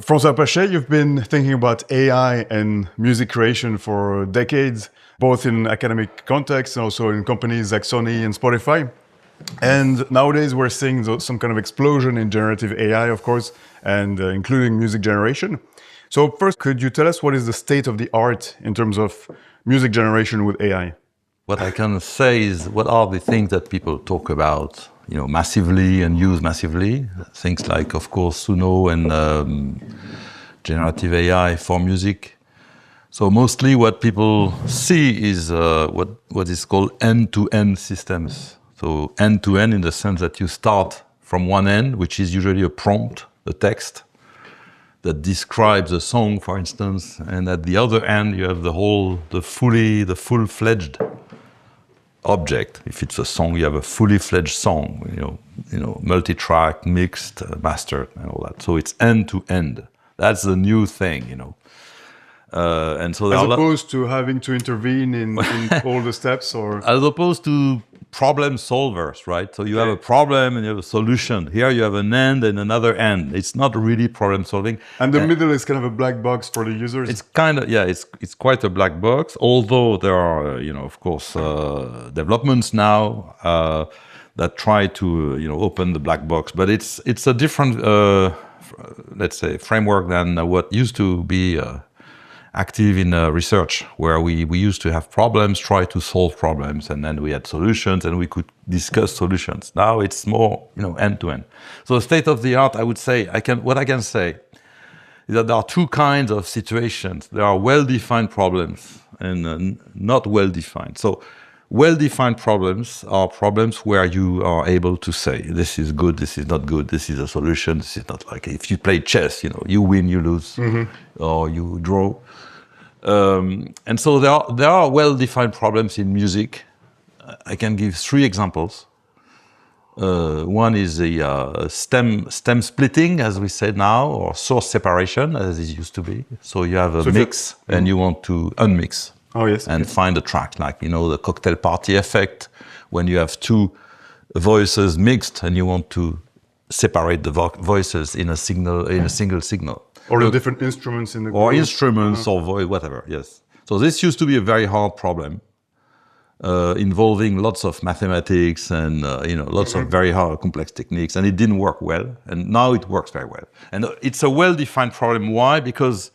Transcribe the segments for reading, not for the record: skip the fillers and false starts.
François Pachet, you've been thinking about AI and music creation for decades, both in academic context and also in companies like Sony and Spotify. And nowadays we're seeing some kind of explosion in generative AI, of course, and including music generation. So first, could you tell us what is the state of the art in terms of music generation with AI? What I can say is what are the things that people talk about, massively and use massively. Things like, of course, Suno and generative AI for music. So mostly what people see is what is called end-to-end systems. So end-to-end in the sense that you start from one end, which is usually a prompt, a text that describes a song, for instance, and at the other end you have the full-fledged object. If it's a song, you have a fully fledged song, multi-track, mixed, mastered, and all that. So it's end to end. That's the new thing, And so as opposed to having to intervene in all the steps, or as opposed to problem solvers, right? So you have a problem and you have a solution. Here you have an end and another end. It's not really problem solving. And the middle is kind of a black box for the users. It's kind of, it's quite a black box, although there are, of course, developments now that try to, open the black box. But it's a different, let's say, framework than what used to be active in research, where we used to have problems, try to solve problems, and then we had solutions and we could discuss solutions. Now it's more, end-to-end. So the state of the art, I would say, what I can say is that there are two kinds of situations. There are well-defined problems and not well-defined. So well-defined problems are problems where you are able to say, this is good, this is not good, this is a solution, this is not. Like if you play chess, you win, you lose, or you draw. And so there are well-defined problems in music. I can give 3 examples. One is the stem splitting, as we say now, or source separation, as it used to be. So you have a mix and you want to unmix. Oh, yes. And find a track, like, the cocktail party effect, when you have 2 voices mixed and you want to separate the voices in a single signal. Or the different instruments in the group. Or instruments or voice, whatever, yes. So this used to be a very hard problem, involving lots of mathematics and, lots of very hard, complex techniques, and it didn't work well. And now it works very well. And it's a well-defined problem. Why? Because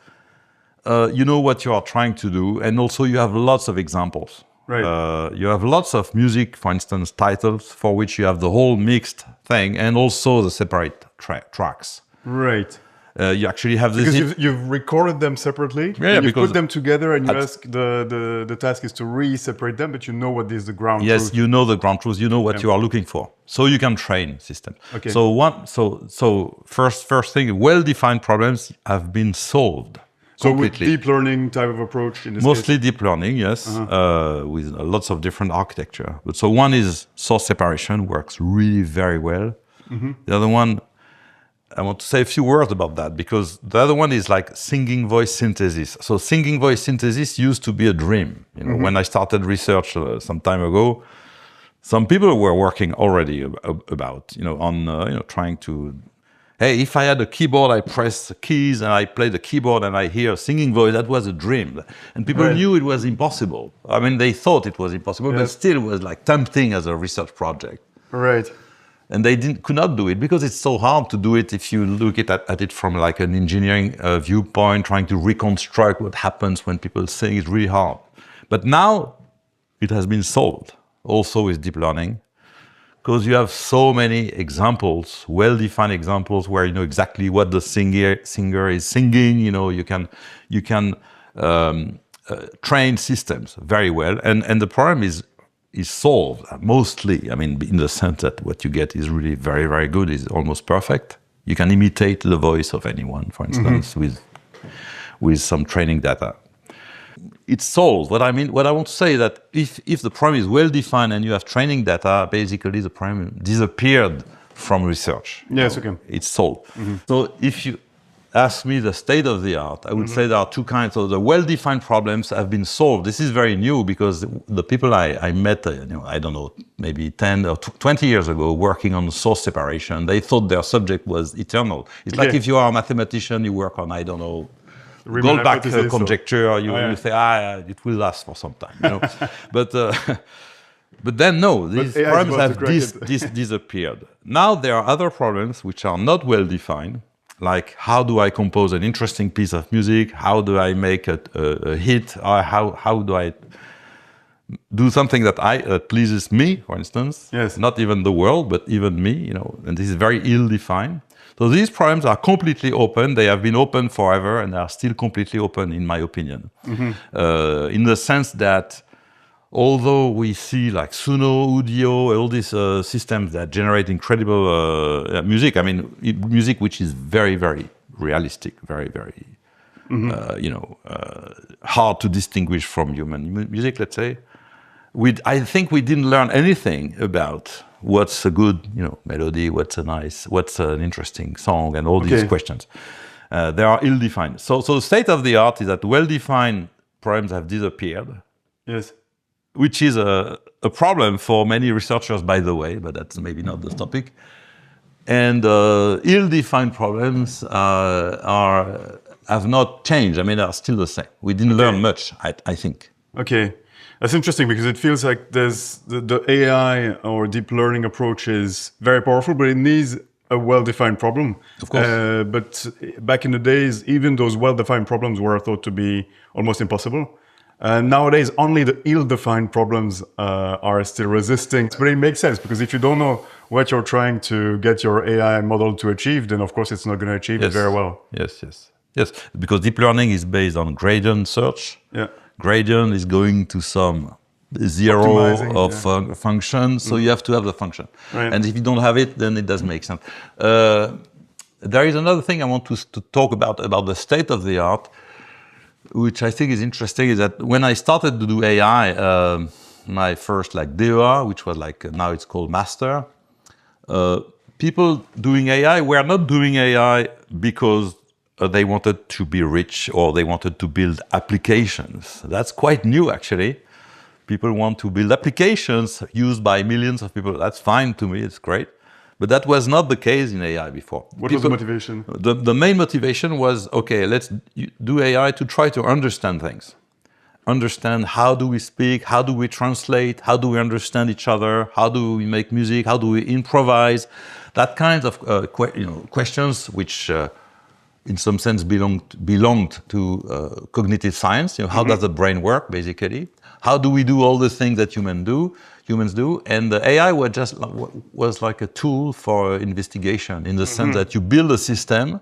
you know what you are trying to do, and also you have lots of examples. Right. You have lots of music, for instance, titles, for which you have the whole mixed thing, and also the separate tracks. Right. You actually have this... Because you've recorded them separately, and you put them together, and you ask, the task is to re-separate them, but you know what is the ground truth. Yes, you know the ground truth, you know what you are looking for. So you can train system. Okay. So first thing, well-defined problems have been solved. So with deep learning type of approach in this Mostly case? Deep learning, yes, with lots of different architecture. But so one is source separation, works really very well. The other one, I want to say a few words about that, because the other one is like singing voice synthesis. So singing voice synthesis used to be a dream. When I started research some time ago, some people were working already about, on trying to... Hey, if I had a keyboard, I press keys and I play the keyboard and I hear a singing voice, that was a dream. And people knew it was impossible. I mean, they thought it was impossible, but still it was like tempting as a research project. Right. And they could not do it because it's so hard to do it if you look at it from like an engineering viewpoint, trying to reconstruct what happens when people sing. It's really hard. But now it has been solved, also with deep learning. Because you have so many examples, well-defined examples, where you know exactly what the singer is singing. You can train systems very well, and the problem is solved mostly. I mean, in the sense that what you get is really very, very good, is almost perfect. You can imitate the voice of anyone, for instance, with some training data. It's solved. What I want to say is that if the problem is well defined and you have training data, basically the problem disappeared from research. Yes, okay. It's solved. So if you, ask me the state of the art, I would say there are two kinds. So the well-defined problems have been solved. This is very new because the people I met, I don't know, maybe 10 or 20 years ago, working on source separation, they thought their subject was eternal. It's like if you are a mathematician, you work on, I don't know, Goldbach conjecture, you say, it will last for some time, But then, no, these problems have disappeared. Now there are other problems which are not well defined, like how do I compose an interesting piece of music? How do I make a hit? Or how do I do something that pleases me, for instance? Yes. Not even the world, but even me, and this is very ill-defined. So these problems are completely open. They have been open forever, and they are still completely open, in my opinion. In the sense that although we see like Suno, Udio, all these systems that generate incredible music, I mean, music which is very, very realistic, very, very, hard to distinguish from human music, let's say. I think we didn't learn anything about what's a good, melody, what's an interesting song, and all these questions. They are ill-defined. So the state of the art is that well-defined problems have disappeared. Yes. Which is a problem for many researchers, by the way, but that's maybe not the topic. And ill-defined problems have not changed. I mean, they are still the same. We didn't learn much, I think. Okay. That's interesting because it feels like there's the AI or deep learning approach is very powerful, but it needs a well-defined problem. Of course. But back in the days, even those well-defined problems were thought to be almost impossible. Nowadays, only the ill-defined problems are still resisting. But it makes sense because if you don't know what you're trying to get your AI model to achieve, then of course it's not going to achieve it very well. Yes, because deep learning is based on gradient search. Yeah. Gradient is going to some zero of function, so you have to have the function. Right. And if you don't have it, then it doesn't make sense. There is another thing I want to talk about the state of the art, which I think is interesting, is that when I started to do AI, my first DOA, which was now it's called master, people doing AI were not doing AI because they wanted to be rich or they wanted to build applications. That's quite new, actually. People want to build applications used by millions of people. That's fine to me, it's great. But that was not the case in AI before. What was the motivation? The main motivation was, okay, let's do AI to try to understand things. Understand how do we speak, how do we translate, how do we understand each other, how do we make music, how do we improvise. That kind of questions which in some sense belonged to cognitive science. How does the brain work, basically? How do we do all the things that humans do? And the AI was like a tool for investigation in the sense that you build a system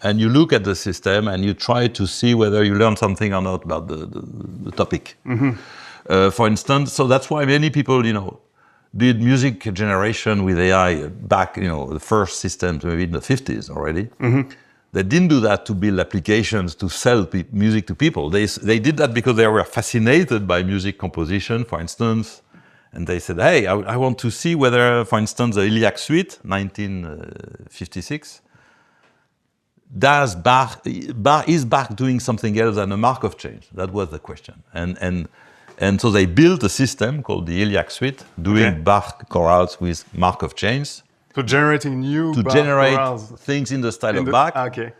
and you look at the system and you try to see whether you learn something or not about the topic. For instance, so that's why many people, did music generation with AI back, the first systems maybe in the 50s already. They didn't do that to build applications to sell music to people. They did that because they were fascinated by music composition, for instance. And they said, hey, I want to see whether, for instance, the Iliac Suite, 1956, is Bach doing something else than a Markov chain? That was the question. And so they built a system called the Iliac Suite, doing Bach chorales with Markov chains. So generating new to Bach generate chorales things in the style of Bach. Okay.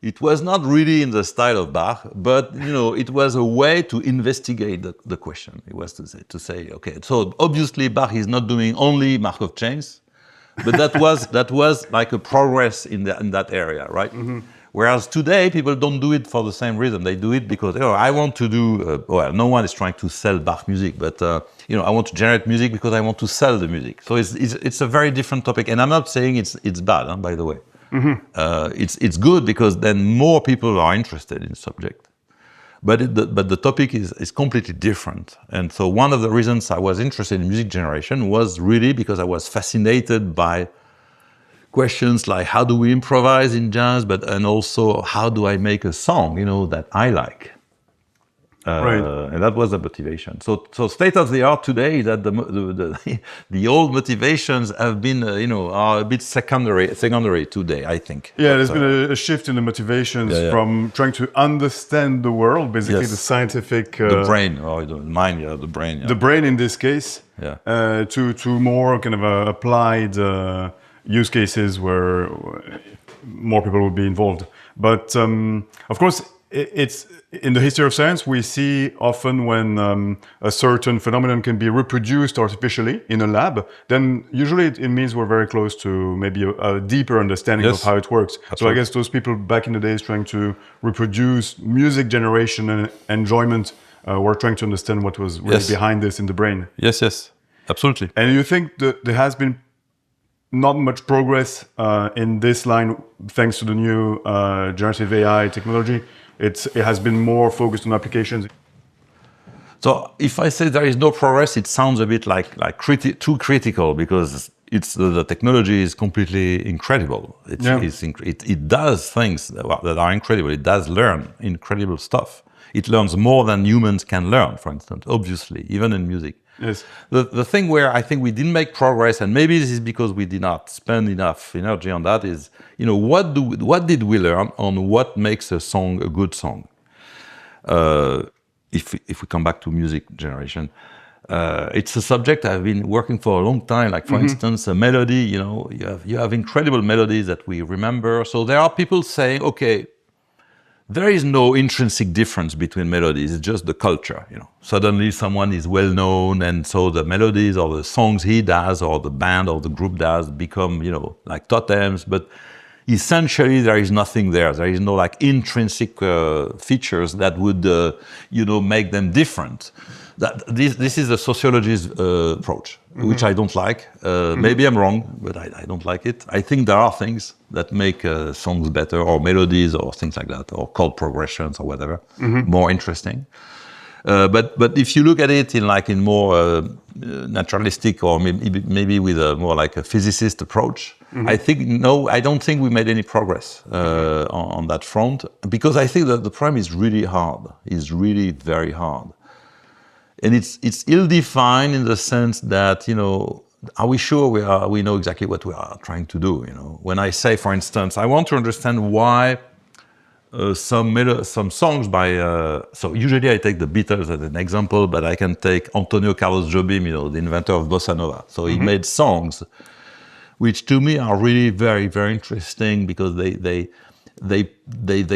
It was not really in the style of Bach, but it was a way to investigate the question. It was to say, okay, so obviously Bach is not doing only Markov chains, but that was like a progress in that area, right? Whereas today people don't do it for the same reason. They do it because I want to do. No one is trying to sell Bach music, but I want to generate music because I want to sell the music. So it's a very different topic, and I'm not saying it's bad, by the way. It's good because then more people are interested in the subject. But the topic is completely different. And so one of the reasons I was interested in music generation was really because I was fascinated by questions like how do we improvise in jazz, and also how do I make a song, that I like. Right. And that was the motivation. So state of the art today is that the old motivations have been, are a bit secondary today, I think. Yeah, there's been a shift in the motivations from trying to understand the world, basically the scientific... the brain, or the mind, the brain. Yeah. The brain in this case, to more kind of applied use cases where more people would be involved. But of course, it's in the history of science, we see often when a certain phenomenon can be reproduced artificially in a lab, then usually it means we're very close to maybe a deeper understanding of how it works. Absolutely. So I guess those people back in the days trying to reproduce music generation and enjoyment were trying to understand what was really behind this in the brain. Yes, absolutely. And you think that there has been not much progress in this line thanks to the new generative AI technology? It has been more focused on applications. So if I say there is no progress, it sounds a bit like too critical, because the technology is completely incredible. It does things that are incredible. It does learn incredible stuff. It learns more than humans can learn, for instance, obviously, even in music. Yes. The thing where I think we didn't make progress, and maybe this is because we did not spend enough energy on that, is, what did we learn on what makes a song a good song? If we come back to music generation, it's a subject I've been working for a long time. Like, for instance, a melody, you have incredible melodies that we remember. So there are people saying, okay, there is no intrinsic difference between melodies. It's just the culture, Suddenly someone is well known, and so the melodies or the songs he does or the band or the group does become, like totems. But essentially there is nothing there. There is no like intrinsic features that would, make them different. This is a sociologist's approach, which I don't like. Maybe I'm wrong, but I don't like it. I think there are things that make songs better, or melodies, or things like that, or chord progressions, or whatever, more interesting. But if you look at it in more naturalistic, or maybe with a more like a physicist approach, I don't think we made any progress on that front, because I think that the problem is really hard. It's really very hard. And it's ill-defined in the sense that, are we sure we know exactly what we are trying to do? When I say, for instance, I want to understand why some songs by, so usually I take the Beatles as an example, but I can take Antonio Carlos Jobim, the inventor of bossa nova. So he made songs which to me are really very, very interesting, because they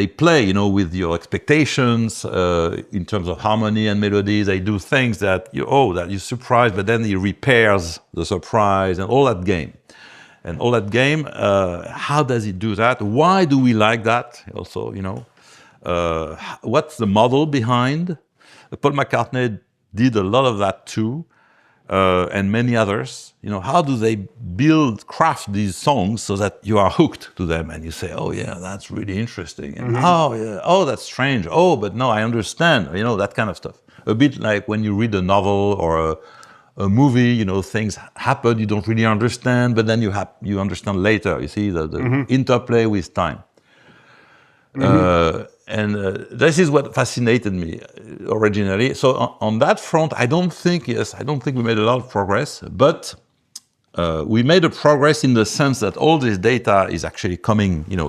play, with your expectations in terms of harmony and melody. They do things that you're surprised, but then he repairs the surprise and all that game. And all that game, how does he do that? Why do we like that? Also, what's the model behind? Paul McCartney did a lot of that too, and many others. How do they craft these songs so that you are hooked to them and you say, oh yeah, that's really interesting. And oh, that's strange. Oh, but no, I understand. That kind of stuff. A bit like when you read a novel or a movie, things happen, you don't really understand, but then you understand later. You see the interplay with time. And this is what fascinated me originally. So on that front, I don't think we made a lot of progress, but we made a progress in the sense that all this data is actually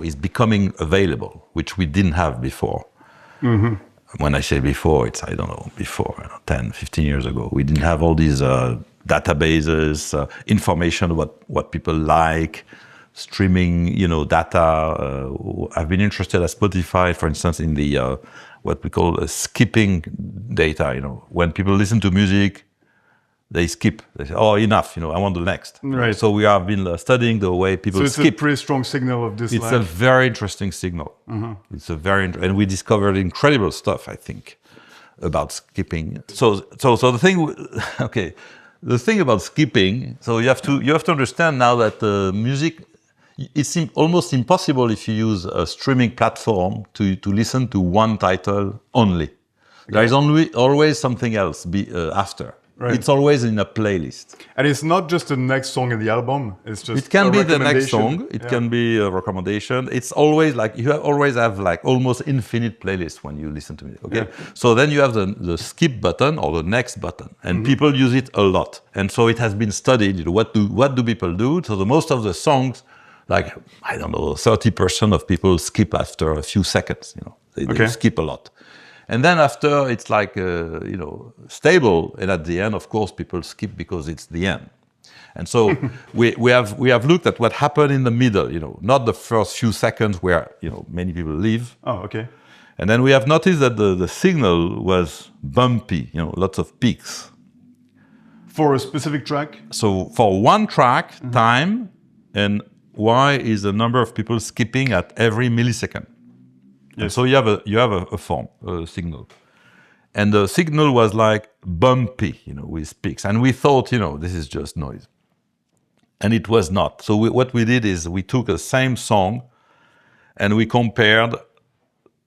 is becoming available, which we didn't have before. When I say before, it's, before 10, 15 years ago. We didn't have all these databases, information about what people like, streaming, data. I've been interested at Spotify, for instance, in the what we call skipping data. When people listen to music, they skip. They say, "Oh, enough! I want the next." Right. So we have been studying the way people skip. So it's a pretty strong signal of this. It's a very interesting signal. It's and we discovered incredible stuff, I think, about skipping. So the thing, okay, the thing about skipping. So you have to understand now that music. It's almost impossible if you use a streaming platform to listen to one title only. There is always something else after. Right. It's always in a playlist. And it's not just the next song in the album. It's just It can a be the next recommendation. song. It can be a recommendation. It's always like you always have like almost infinite playlists when you listen to music. Okay, so then you have the skip button or the next button, and people use it a lot. And so it has been studied. What do people do? So the most of the songs, like I don't know, 30% of people skip after a few seconds. They skip a lot. And then after it's like, stable. And at the end, of course, people skip because it's the end. And so we have looked at what happened in the middle, not the first few seconds where, many people leave. Oh, okay. And then we have noticed that the signal was bumpy, lots of peaks. For a specific track? So for one track, time and Y is the number of people skipping at every millisecond. Yes. So you have a form, a signal. And the signal was like bumpy, with peaks. And we thought, this is just noise. And it was not. So what we did is we took the same song and we compared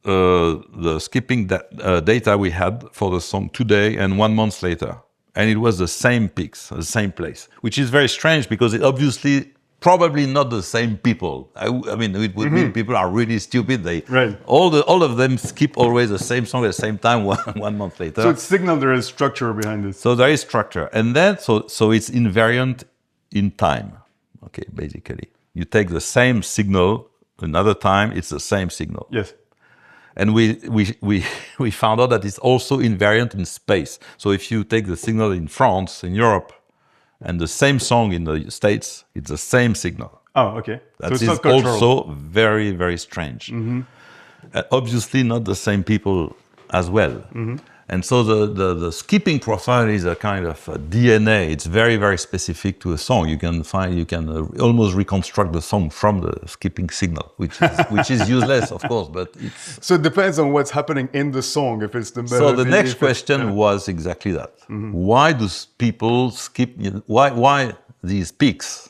the skipping data we had for the song today and 1 month later. And it was the same peaks, the same place, which is very strange because it obviously probably not the same people. I mean, it would mean people are really stupid. All of them skip always the same song at the same time 1 month later. So it's signal there is structure behind it. So there is structure. And then, so it's invariant in time. Okay, basically. You take the same signal, another time, it's the same signal. Yes. And we found out that it's also invariant in space. So if you take the signal in France, in Europe, and the same song in the States, it's the same signal. Oh, okay. That so is also very, very strange. Obviously not the same people as well. And so the skipping profile is a kind of a DNA. It's very, very specific to a song. You can almost reconstruct the song from the skipping signal, which is useless, of course, but it's... So it depends on what's happening in the song, if it's the melody. So the next question was exactly that. Why do people skip, why these peaks?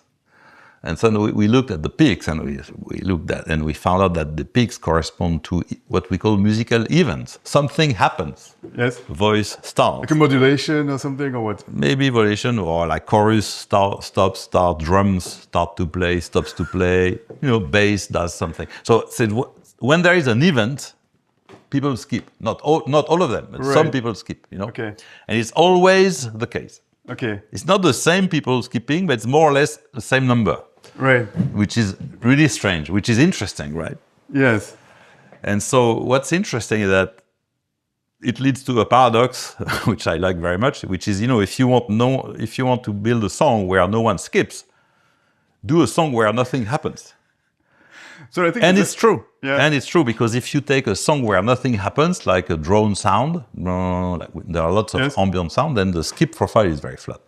And so we looked at the peaks and we found out that the peaks correspond to what we call musical events. Something happens. Yes. Voice starts. Like a modulation or something, or what? Maybe modulation, or like chorus stops, drums start to play, stops to play, bass does something. So when there is an event, people skip. Not all of them, but some people skip, Okay. And it's always the case. Okay. It's not the same people skipping, but it's more or less the same number. Right. Which is really strange, which is interesting, right? Yes. And so what's interesting is that it leads to a paradox, which I like very much, which is, if you want to build a song where no one skips, do a song where nothing happens. So I think it's true. Yeah. And it's true because if you take a song where nothing happens, like a drone sound, there are lots of ambient sound, then the skip profile is very flat.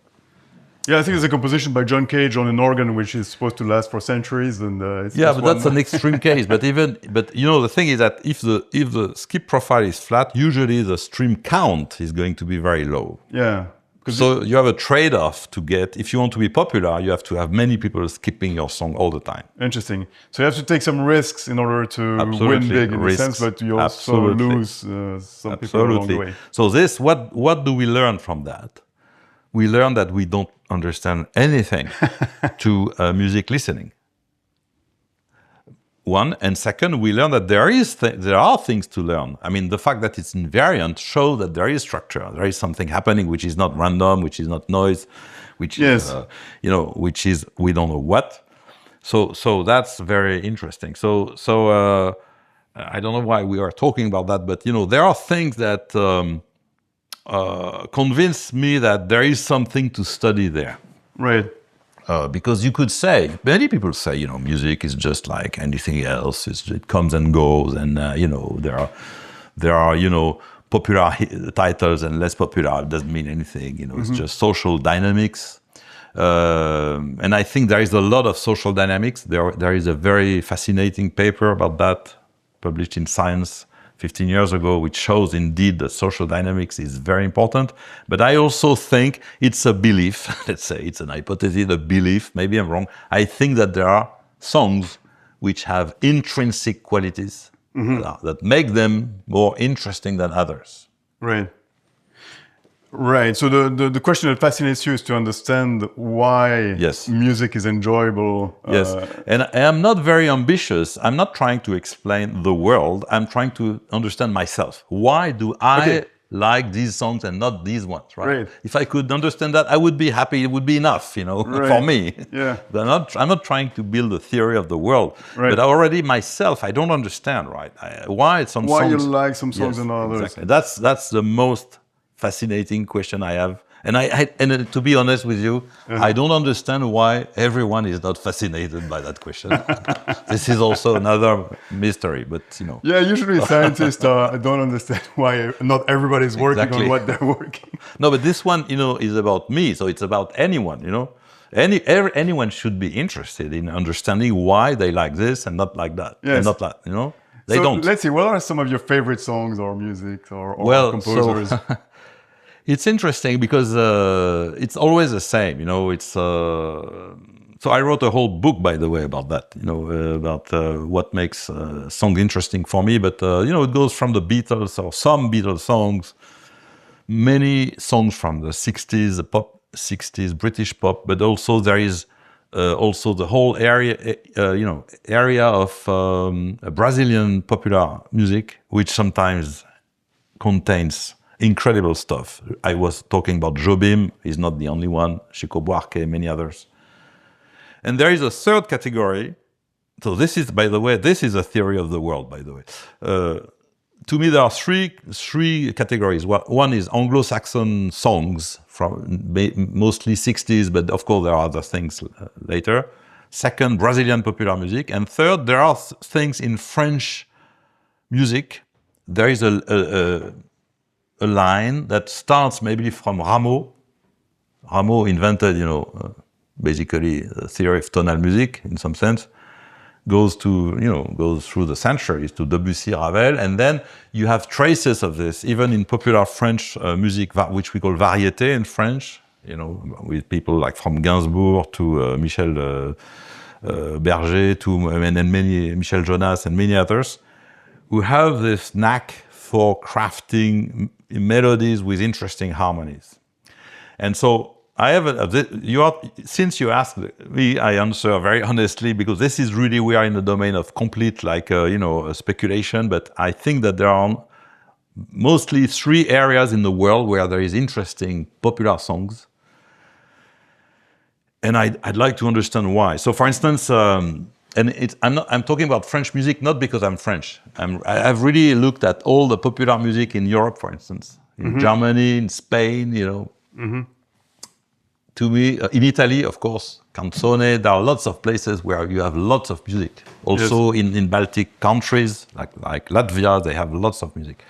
Yeah, I think there's a composition by John Cage on an organ which is supposed to last for centuries, and it's but that's an extreme case. But the thing is that if the skip profile is flat, usually the stream count is going to be very low. Yeah. So you have a trade-off to get. If you want to be popular, you have to have many people skipping your song all the time. Interesting. So you have to take some risks in order to win big in a sense, but you also lose some people along the way. So what do we learn from that? We learn that we don't understand anything to music listening. One, and second, we learn that there are things to learn. I mean, the fact that it's invariant shows that there is structure. There is something happening which is not random, which is not noise, which is, which is we don't know what. So that's very interesting. So I don't know why we are talking about that, but there are things that convince me that there is something to study there. Right. Because you could say, many people say, music is just like anything else. It comes and goes, and there are popular titles and less popular. It doesn't mean anything. It's just social dynamics. And I think there is a lot of social dynamics. There is a very fascinating paper about that, published in Science 15 years ago, which shows indeed that social dynamics is very important. But I also think it's a belief, let's say it's an hypothesis, a belief, maybe I'm wrong. I think that there are songs which have intrinsic qualities that make them more interesting than others. Right. Right. So the question that fascinates you is to understand why Yes. music is enjoyable. Yes, and I'm not very ambitious. I'm not trying to explain the world. I'm trying to understand myself. Why do I Okay. like these songs and not these ones, right? Right. If I could understand that, I would be happy. It would be enough, you know, for Right. me. Yeah. But I'm not trying to build a theory of the world. Right. But already myself, I don't understand, right? Why some Why songs... you like some songs and others. Exactly. That's the most fascinating question I have. And to be honest with you, I don't understand why everyone is not fascinated by that question. This is also another mystery, but you know. Yeah, usually scientists don't understand why not everybody is working Exactly. on what they're working. No, but this one, you know, is about me, so it's about anyone, you know. Anyone should be interested in understanding why they like this and not like that, Yes. and not that, you know. They So don't. let's see, what are some of your favorite songs or music or Well, composers? so it's interesting because it's always the same, you know. It's so I wrote a whole book, by the way, about that, you know, about what makes song interesting for me. But you know, it goes from the Beatles or some Beatles songs, many songs from the '60s, the pop '60s, British pop, but also there is also the whole area, you know, area of Brazilian popular music, which sometimes contains incredible stuff. I was talking about Jobim, he's not the only one, Chico Buarque, many others. And there is a third category. So this is, by the way, this is a theory of the world, by the way. To me, there are three categories. One is Anglo-Saxon songs from mostly 60s, but of course there are other things later. Second, Brazilian popular music. And third, there are things in French music. There is a line that starts maybe from Rameau. Rameau invented, you know, basically the theory of tonal music in some sense. Goes through the centuries to Debussy, Ravel, and then you have traces of this even in popular French music, which we call variété in French. You know, with people like from Gainsbourg to Michel Berger and then many Michel Jonas and many others, who have this knack for crafting melodies with interesting harmonies. And so I have since you asked me, I answer very honestly, because this is really, we are in the domain of complete, like, you know, speculation. But I think that there are mostly three areas in the world where there is interesting popular songs. And I'd like to understand why. So for instance, I'm talking about French music, not because I'm French. I've really looked at all the popular music in Europe, for instance, in Germany, in Spain, you know. To me, in Italy, of course, canzone, there are lots of places where you have lots of music. Also in Baltic countries, like Latvia, they have lots of music.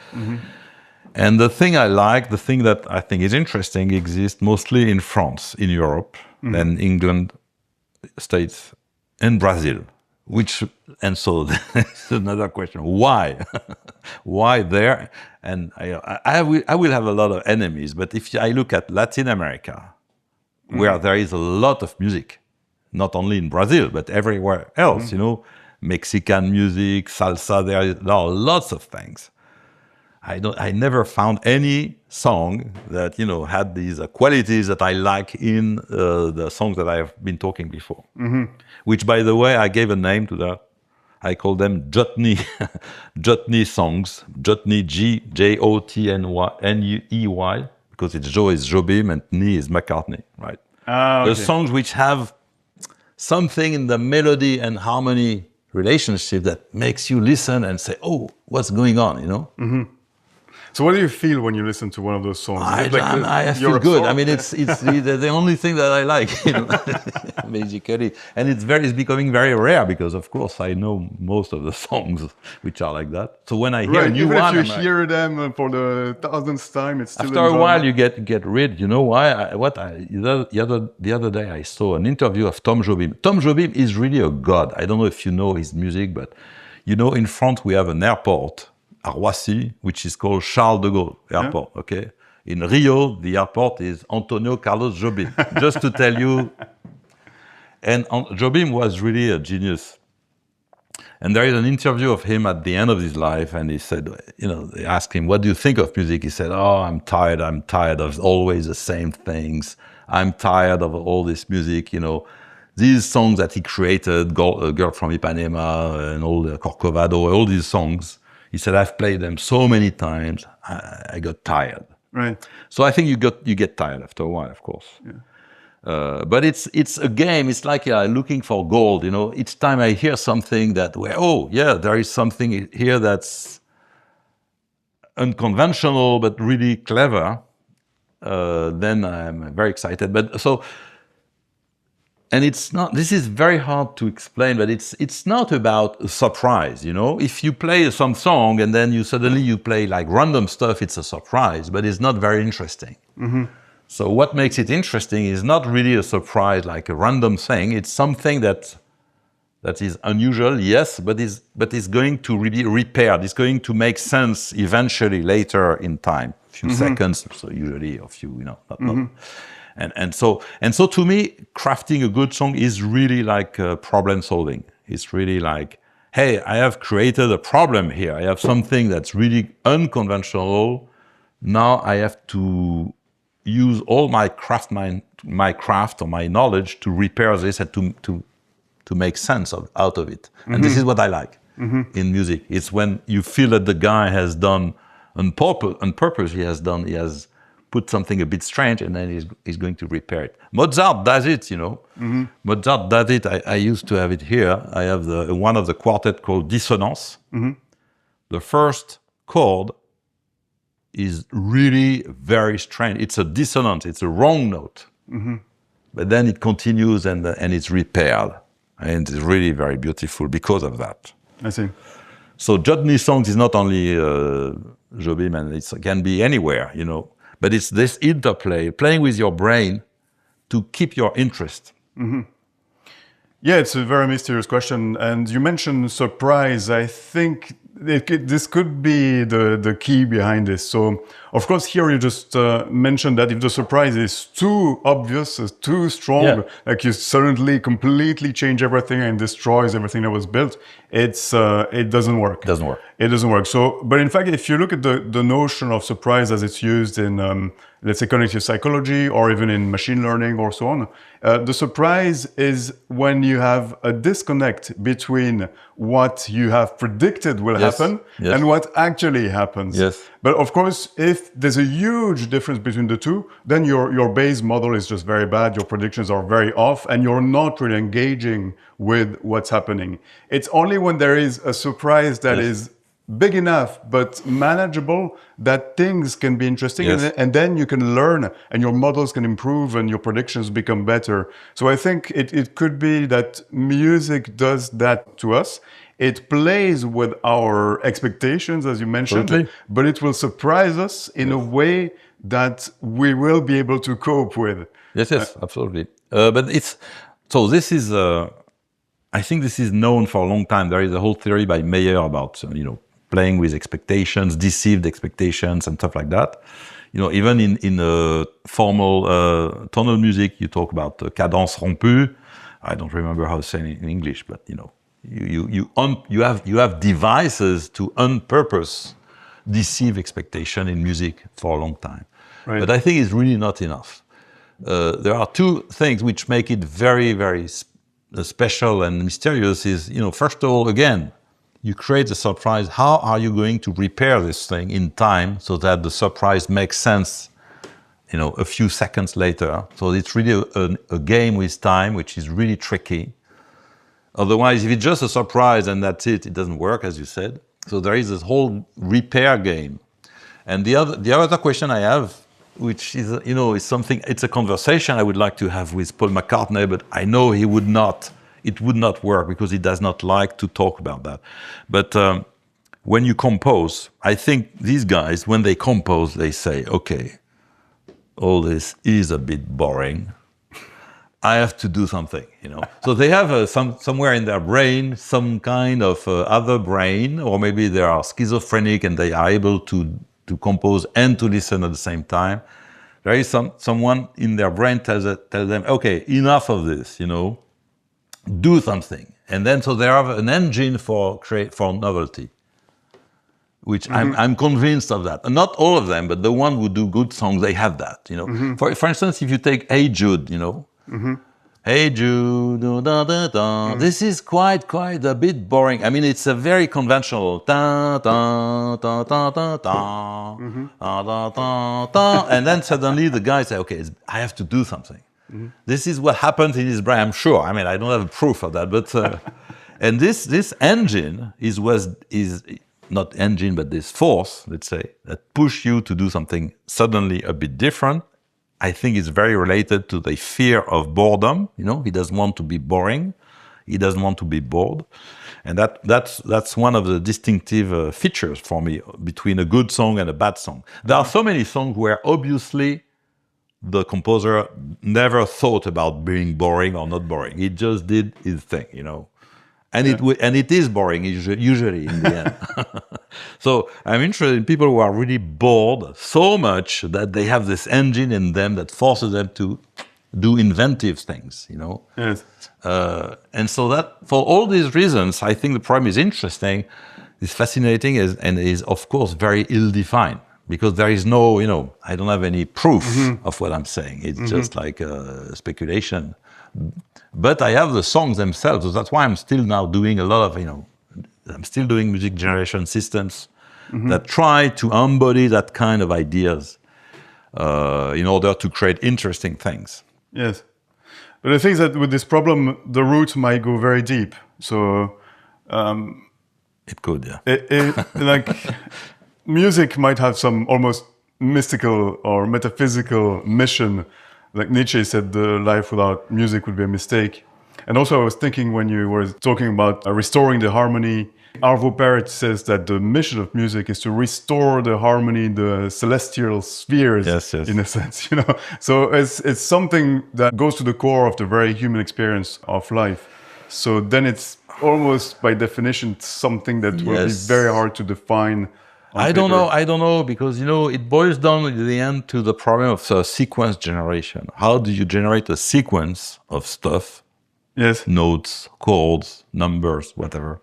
And the thing I like, the thing that I think is interesting, exists mostly in France, in Europe, and England, States, and Brazil. And so that's another question. Why? Why there? And I will have a lot of enemies, but if I look at Latin America, where there is a lot of music, not only in Brazil, but everywhere else, you know, Mexican music, salsa, there are lots of things. I never found any song that, you know, had these qualities that I like in the songs that I have been talking before. Which, by the way, I gave a name to that. I call them Jotney, Jotney songs, Jotney, Jotney, because it's Jo is Jobim and Ni is McCartney, right? Okay. The songs which have something in the melody and harmony relationship that makes you listen and say, oh, what's going on, you know? So what do you feel when you listen to one of those songs? I feel good. I mean, it's the only thing that I like, you know, basically. And it's becoming very rare because, of course, I know most of the songs which are like that. So when I hear a new even one, if you hear them for the thousandth time, it's still after a while you get rid. You know why? The other day I saw an interview of Tom Jobim. Tom Jobim is really a god. I don't know if you know his music, but you know, in France we have an airport at Roissy, which is called Charles de Gaulle Airport, okay? In Rio, the airport is Antonio Carlos Jobim, just to tell you. And Jobim was really a genius. And there is an interview of him at the end of his life, and he said, they asked him, what do you think of music? He said, oh, I'm tired of always the same things. I'm tired of all this music, These songs that he created, Girl from Ipanema and all the Corcovado, all these songs, he said, I've played them so many times, I got tired. Right. So I think you get tired after a while, of course. Yeah. But it's a game. It's like looking for gold. Each time I hear something there is something here that's unconventional but really clever. Then I'm very excited. And it's not. This is very hard to explain, but it's not about a surprise. If you play some song and then you suddenly play like random stuff, it's a surprise, but it's not very interesting. Mm-hmm. So what makes it interesting is not really a surprise, like a random thing. It's something that is unusual, yes, but is going to be repaired. It's going to make sense eventually later in time, a few seconds, so usually a few, not. And so to me, crafting a good song is really like problem solving. It's really like, hey, I have created a problem here. I have something that's really unconventional. Now I have to use all my craft or my knowledge to repair this and to make sense out of it. And this is what I like in music. It's when you feel that the guy has done on purpose, he has put something a bit strange, and then he's going to repair it. Mozart does it, Mozart does it. I used to have it here. I have one of the quartet called Dissonance. The first chord is really very strange. It's a dissonance. It's a wrong note. But then it continues and it's repaired. And it's really very beautiful because of that. I see. So Jotny songs is not only Jobim, and it can be anywhere, But it's this interplay, playing with your brain to keep your interest. Yeah, it's a very mysterious question. And you mentioned surprise. I think this could be the key behind this. So, of course, here you just mentioned that if the surprise is too obvious, is too strong, like you suddenly completely change everything and destroys everything that was built, it doesn't work. It doesn't work. So, but in fact, if you look at the notion of surprise as it's used in, let's say, cognitive psychology or even in machine learning or so on, the surprise is when you have a disconnect between what you have predicted will happen and what actually happens. But of course, if there's a huge difference between the two, then your base model is just very bad, your predictions are very off, and you're not really engaging with what's happening. It's only when there is a surprise that is big enough but manageable that things can be interesting, and then you can learn and your models can improve and your predictions become better. So I think it could be that music does that to us. It plays with our expectations, as you mentioned, but it will surprise us in a way that we will be able to cope with. Yes, absolutely. But this is, I think this is known for a long time. There is a whole theory by Mayer about, playing with expectations, deceived expectations, and stuff like that. Even in formal tonal music, you talk about cadence rompue. I don't remember how to say it in English, but you have devices to on purpose deceive expectation in music for a long time. But I think it's really not enough. There are two things which make it very, very special and mysterious. Is first of all, again, you create a surprise. How are you going to repair this thing in time so that the surprise makes sense, a few seconds later? So it's really a game with time, which is really tricky. Otherwise, if it's just a surprise and that's it, it doesn't work, as you said. So there is this whole repair game. And the other question I have, which is, is something, it's a conversation I would like to have with Paul McCartney, but I know it would not work because he does not like to talk about that. But when you compose, I think these guys, when they compose, they say, okay, all this is a bit boring. I have to do something, So they have somewhere in their brain, some kind of other brain, or maybe they are schizophrenic and they are able to compose and to listen at the same time. There is someone in their brain tells them, okay, enough of this, do something. And then so they have an engine for novelty, which I'm convinced of that. And not all of them, but the one who do good songs, they have that, you know. For instance, if you take Hey Jude, you know, Hey Jude, da, da, da. This is quite a bit boring. I mean, it's a very conventional da, da, da, da, da, da, da, da, da, da. And then suddenly the guy say, okay, I have to do something. This is what happens in his brain, I'm sure. I mean, I don't have proof of that, but and this engine is not engine, but this force, let's say, that push you to do something suddenly a bit different. I think it's very related to the fear of boredom. You know, he doesn't want to be boring. He doesn't want to be bored. And that's one of the distinctive features for me between a good song and a bad song. There are so many songs where obviously the composer never thought about being boring or not boring. He just did his thing, you know. And it is boring usually in the end. So I'm interested in people who are really bored so much that they have this engine in them that forces them to do inventive things, you know. Yes. And so that, for all these reasons, I think the problem is interesting, is fascinating, and is of course very ill-defined, because there is no, you know, I don't have any proof of what I'm saying. It's just like speculation. But I have the songs themselves, so that's why I'm still now doing a lot of, you know, I'm still doing music generation systems that try to embody that kind of ideas in order to create interesting things. Yes. But I think that with this problem, the roots might go very deep. So it could, yeah. Like music might have some almost mystical or metaphysical mission. Like Nietzsche said, the life without music would be a mistake. And also I was thinking when you were talking about restoring the harmony, Arvo Pärt says that the mission of music is to restore the harmony in the celestial spheres, in a sense, you know. So it's something that goes to the core of the very human experience of life. So then it's almost by definition something that will be very hard to define. I don't know, because, you know, it boils down in the end to the problem of sequence generation. How do you generate a sequence of stuff? Yes. Notes, chords, numbers, whatever,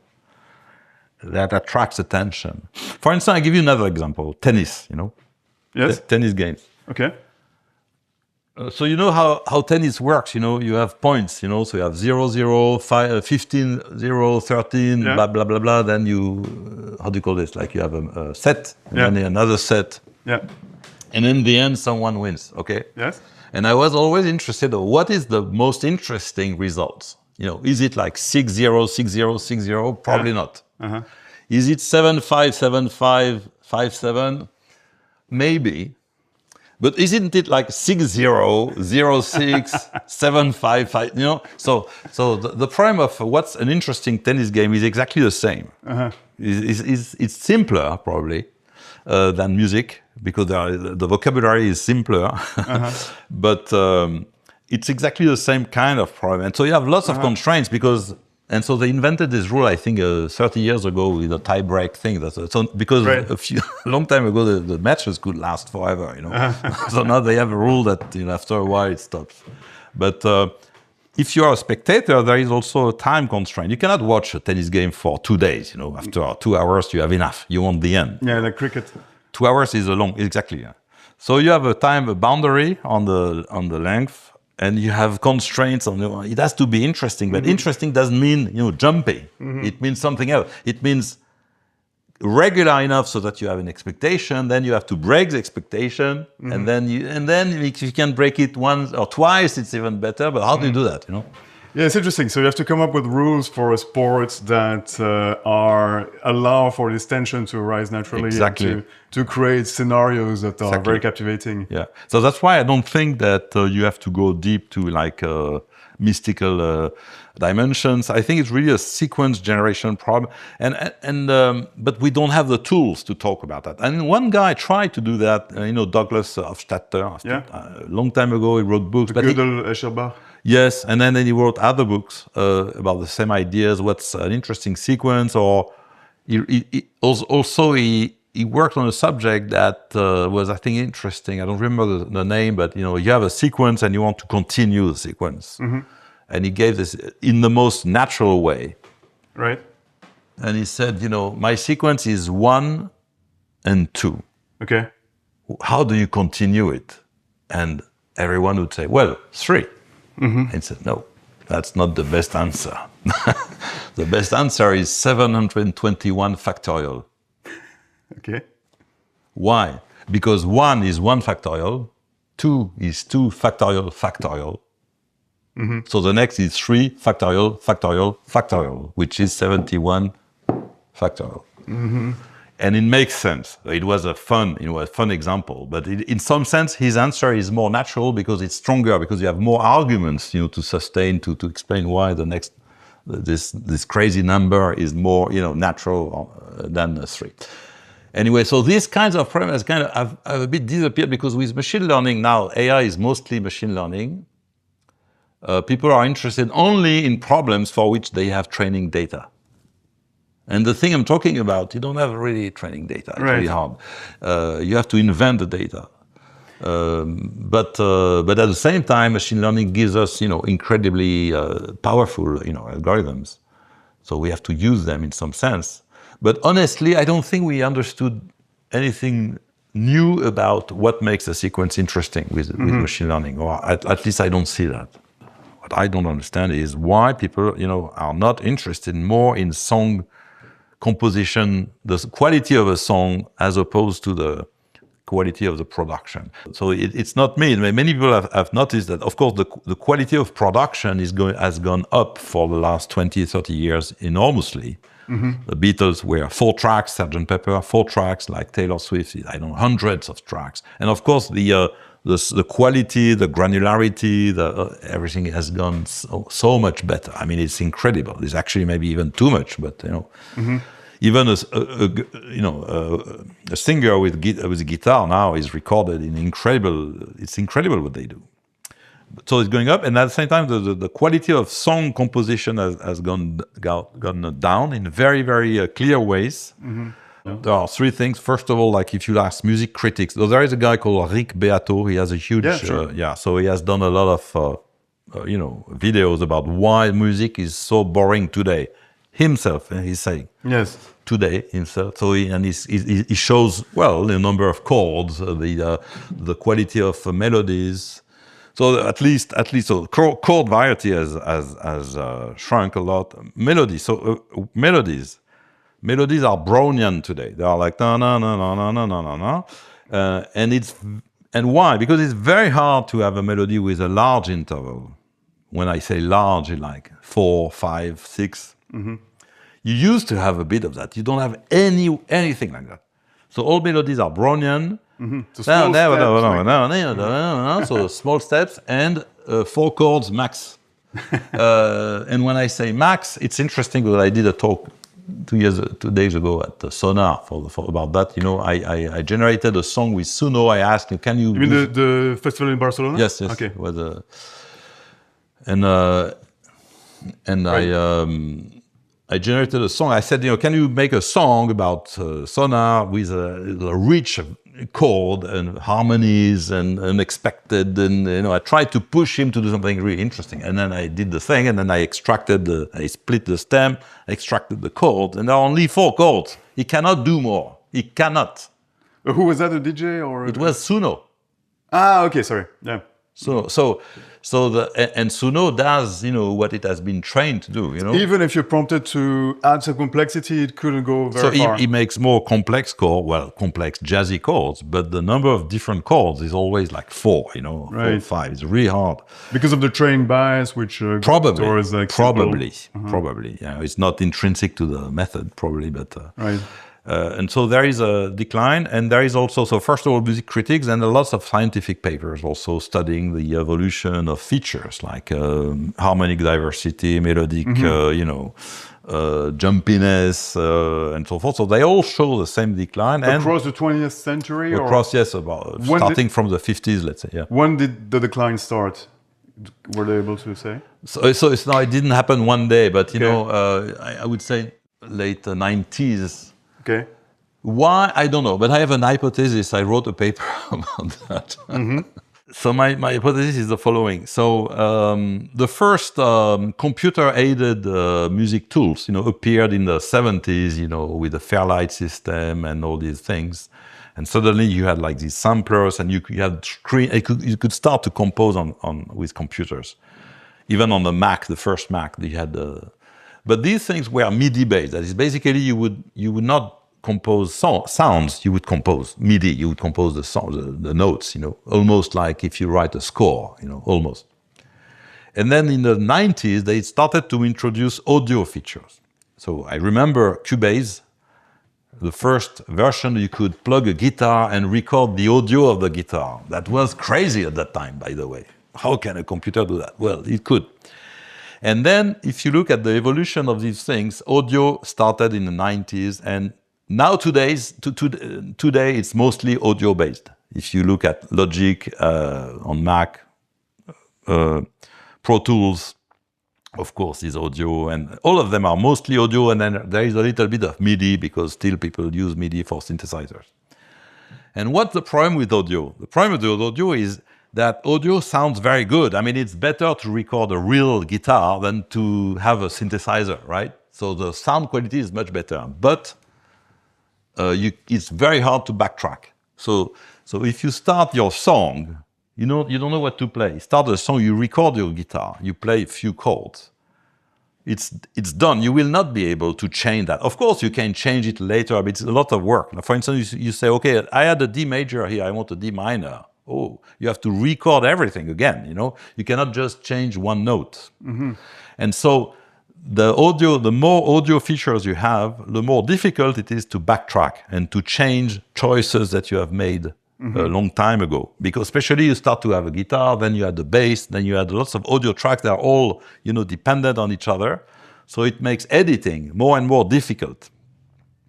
that attracts attention. For instance, I give you another example, tennis, you know? Yes. Tennis games. Okay. So you know how tennis works, you know, you have points, you know, so you have 0-0, 15, 0, 13, blah, blah, blah, blah. Then you, how do you call this? Like you have a set, and then another set. Yeah. And in the end, someone wins, okay? Yes. And I was always interested in what is the most interesting results? You know, is it like 6-0, 6-0, 6-0? Probably not. Is it 7-5, 7-5, 5-7? Maybe. But isn't it like 6-0, 0-6, 7-5, 5, you know? So the problem of what's an interesting tennis game is exactly the same. It's simpler, probably, than music, because the vocabulary is simpler. But it's exactly the same kind of problem. And so you have lots of constraints because... And so they invented this rule, I think, 30 years ago with a tie-break thing. Because a long time ago, the matches could last forever, you know. So now they have a rule that, you know, after a while it stops. But if you are a spectator, there is also a time constraint. You cannot watch a tennis game for 2 days, you know. After 2 hours, you have enough. You want the end. Yeah, like cricket. 2 hours is a long, exactly. Yeah. So you have a boundary on the length. And you have constraints on it. Has to be interesting, but interesting doesn't mean, you know, jumpy. It means something else. It means regular enough so that you have an expectation. Then you have to break the expectation, and then if you can break it once or twice, it's even better. But how do you do that? You know? Yeah, it's interesting. So you have to come up with rules for a sport that allow for this tension to arise naturally, and to create scenarios that are very captivating. Yeah. So that's why I don't think that you have to go deep to like mystical dimensions. I think it's really a sequence generation problem, but we don't have the tools to talk about that. And one guy tried to do that. You know, Douglas Hofstadter. A long time ago, he wrote books. Gödel, Escherbach. Yes, and then he wrote other books about the same ideas. What's an interesting sequence? Or he worked on a subject that was, I think, interesting. I don't remember the name, but you know, you have a sequence and you want to continue the sequence. And he gave this in the most natural way. Right. And he said, my sequence is 1 and 2. Okay. How do you continue it? And everyone would say, well, 3. And he said, no, that's not the best answer. The best answer is 721 factorial. Okay. Why? Because 1 is 1 factorial, 2 is 2 factorial factorial. So the next is 3 factorial factorial factorial, which is 71 factorial. And it makes sense. It was a fun example, but in some sense, his answer is more natural because it's stronger, because you have more arguments, to sustain, to explain why this crazy number is more, natural than 3. Anyway, so these kinds of problems have a bit disappeared because with machine learning now, AI is mostly machine learning. People are interested only in problems for which they have training data. And the thing I'm talking about, you don't have really training data. It's really hard. You have to invent the data. But at the same time, machine learning gives us, incredibly powerful, algorithms. So we have to use them in some sense. But honestly, I don't think we understood anything new about what makes a sequence interesting with machine learning, or at least I don't see that. What I don't understand is why people, are not interested more in song composition, the quality of a song, as opposed to the quality of the production. So it's not me. Many people have noticed that, of course, the quality of production has gone up for the last 20, 30 years enormously. The Beatles were 4 tracks, Sgt. Pepper, 4 tracks, like Taylor Swift, hundreds of tracks. And of course, the quality, the granularity, everything has gone so much better. I mean, it's incredible. It's actually maybe even too much, but even a singer with a guitar now is recorded in incredible. It's incredible what they do. So it's going up, and at the same time, the quality of song composition has gone down in very, very clear ways. There are 3 things. First of all, like if you ask music critics, so there is a guy called Rick Beato. He has a huge, so he has done a lot of, videos about why music is so boring today. Himself, he's saying. Yes. Today himself. So he shows, well, the number of chords, the quality of melodies. So at least, so chord variety has shrunk a lot. Melodies. So melodies are Brownian today. They are like na na na na na na na na, and why? Because it's very hard to have a melody with a large interval. When I say large, like 4, 5, 6. You used to have a bit of that. You don't have anything like that. So all melodies are Brownian. So small steps and 4 chords max. And when I say max, it's interesting because I did a talk 2 days ago at the Sonar about that. I generated a song with Suno. I asked him, can you... You mean the festival in Barcelona? Yes. Okay. It was I generated a song. I said, can you make a song about Sonar with a rich chord and harmonies and unexpected, and I tried to push him to do something really interesting. And then I did the thing, and then I split the stem, extracted the chord, and there are only 4 chords. He cannot do more. He cannot. Who was that, a DJ or? It was Suno. Ah, okay, sorry. Yeah. And Suno does, what it has been trained to do, Even if you're prompted to add some complexity, it couldn't go very far. So he makes more complex complex jazzy chords, but the number of different chords is always like 4, 4, 5. It's really hard. Because of the training bias, which probably, probably. Yeah, it's not intrinsic to the method, probably, but right. And so there is a decline, and there is also, so first of all, music critics and lots of scientific papers also studying the evolution of features like harmonic diversity, melodic, jumpiness, and so forth. So they all show the same decline. Across the 20th century? Starting from the 50s, let's say, yeah. When did the decline start? Were they able to say? So it didn't happen one day, but, I would say late 90s. Okay. Why? I don't know, but I have an hypothesis. I wrote a paper about that. So my hypothesis is the following. So the first computer-aided music tools, appeared in the 70s, with the Fairlight system and all these things. And suddenly you had like these samplers, and you could start to compose with computers. Even on the Mac, the first Mac, they had but these things were MIDI based. That is, basically you would not compose sounds, you would compose MIDI, you would compose the notes, almost like if you write a score, almost. And then in the 90s, they started to introduce audio features. So I remember Cubase, the first version, you could plug a guitar and record the audio of the guitar. That was crazy at that time, by the way. How can a computer do that? Well, it could. And then if you look at the evolution of these things, audio started in the 90s, and now today it's mostly audio based. If you look at Logic on Mac, Pro Tools, of course, is audio, and all of them are mostly audio, and then there is a little bit of MIDI because still people use MIDI for synthesizers. And what's the problem with audio? The problem with audio is that audio sounds very good. I mean, it's better to record a real guitar than to have a synthesizer, right? So the sound quality is much better, but it's very hard to backtrack. So if you start your song, you don't know what to play. Start a song, you record your guitar, you play a few chords. It's done. You will not be able to change that. Of course, you can change it later, but it's a lot of work. Now, for instance, you say, okay, I had a D major here, I want a D minor. Oh, you have to record everything again, You cannot just change one note. Mm-hmm. And so the more audio features you have, the more difficult it is to backtrack and to change choices that you have made a long time ago. Because especially you start to have a guitar, then you add the bass, then you add lots of audio tracks that are all, dependent on each other. So it makes editing more and more difficult.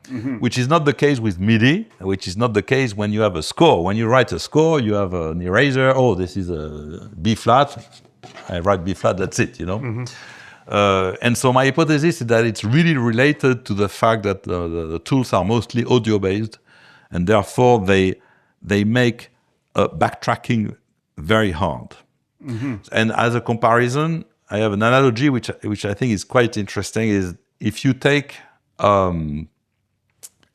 Mm-hmm. Which is not the case with MIDI, which is not the case when you have a score. When you write a score, you have an eraser. Oh, this is a B flat. I write B flat, that's it, Mm-hmm. And so my hypothesis is that it's really related to the fact that the tools are mostly audio-based, and therefore they make backtracking very hard. Mm-hmm. And as a comparison, I have an analogy which I think is quite interesting, is if you take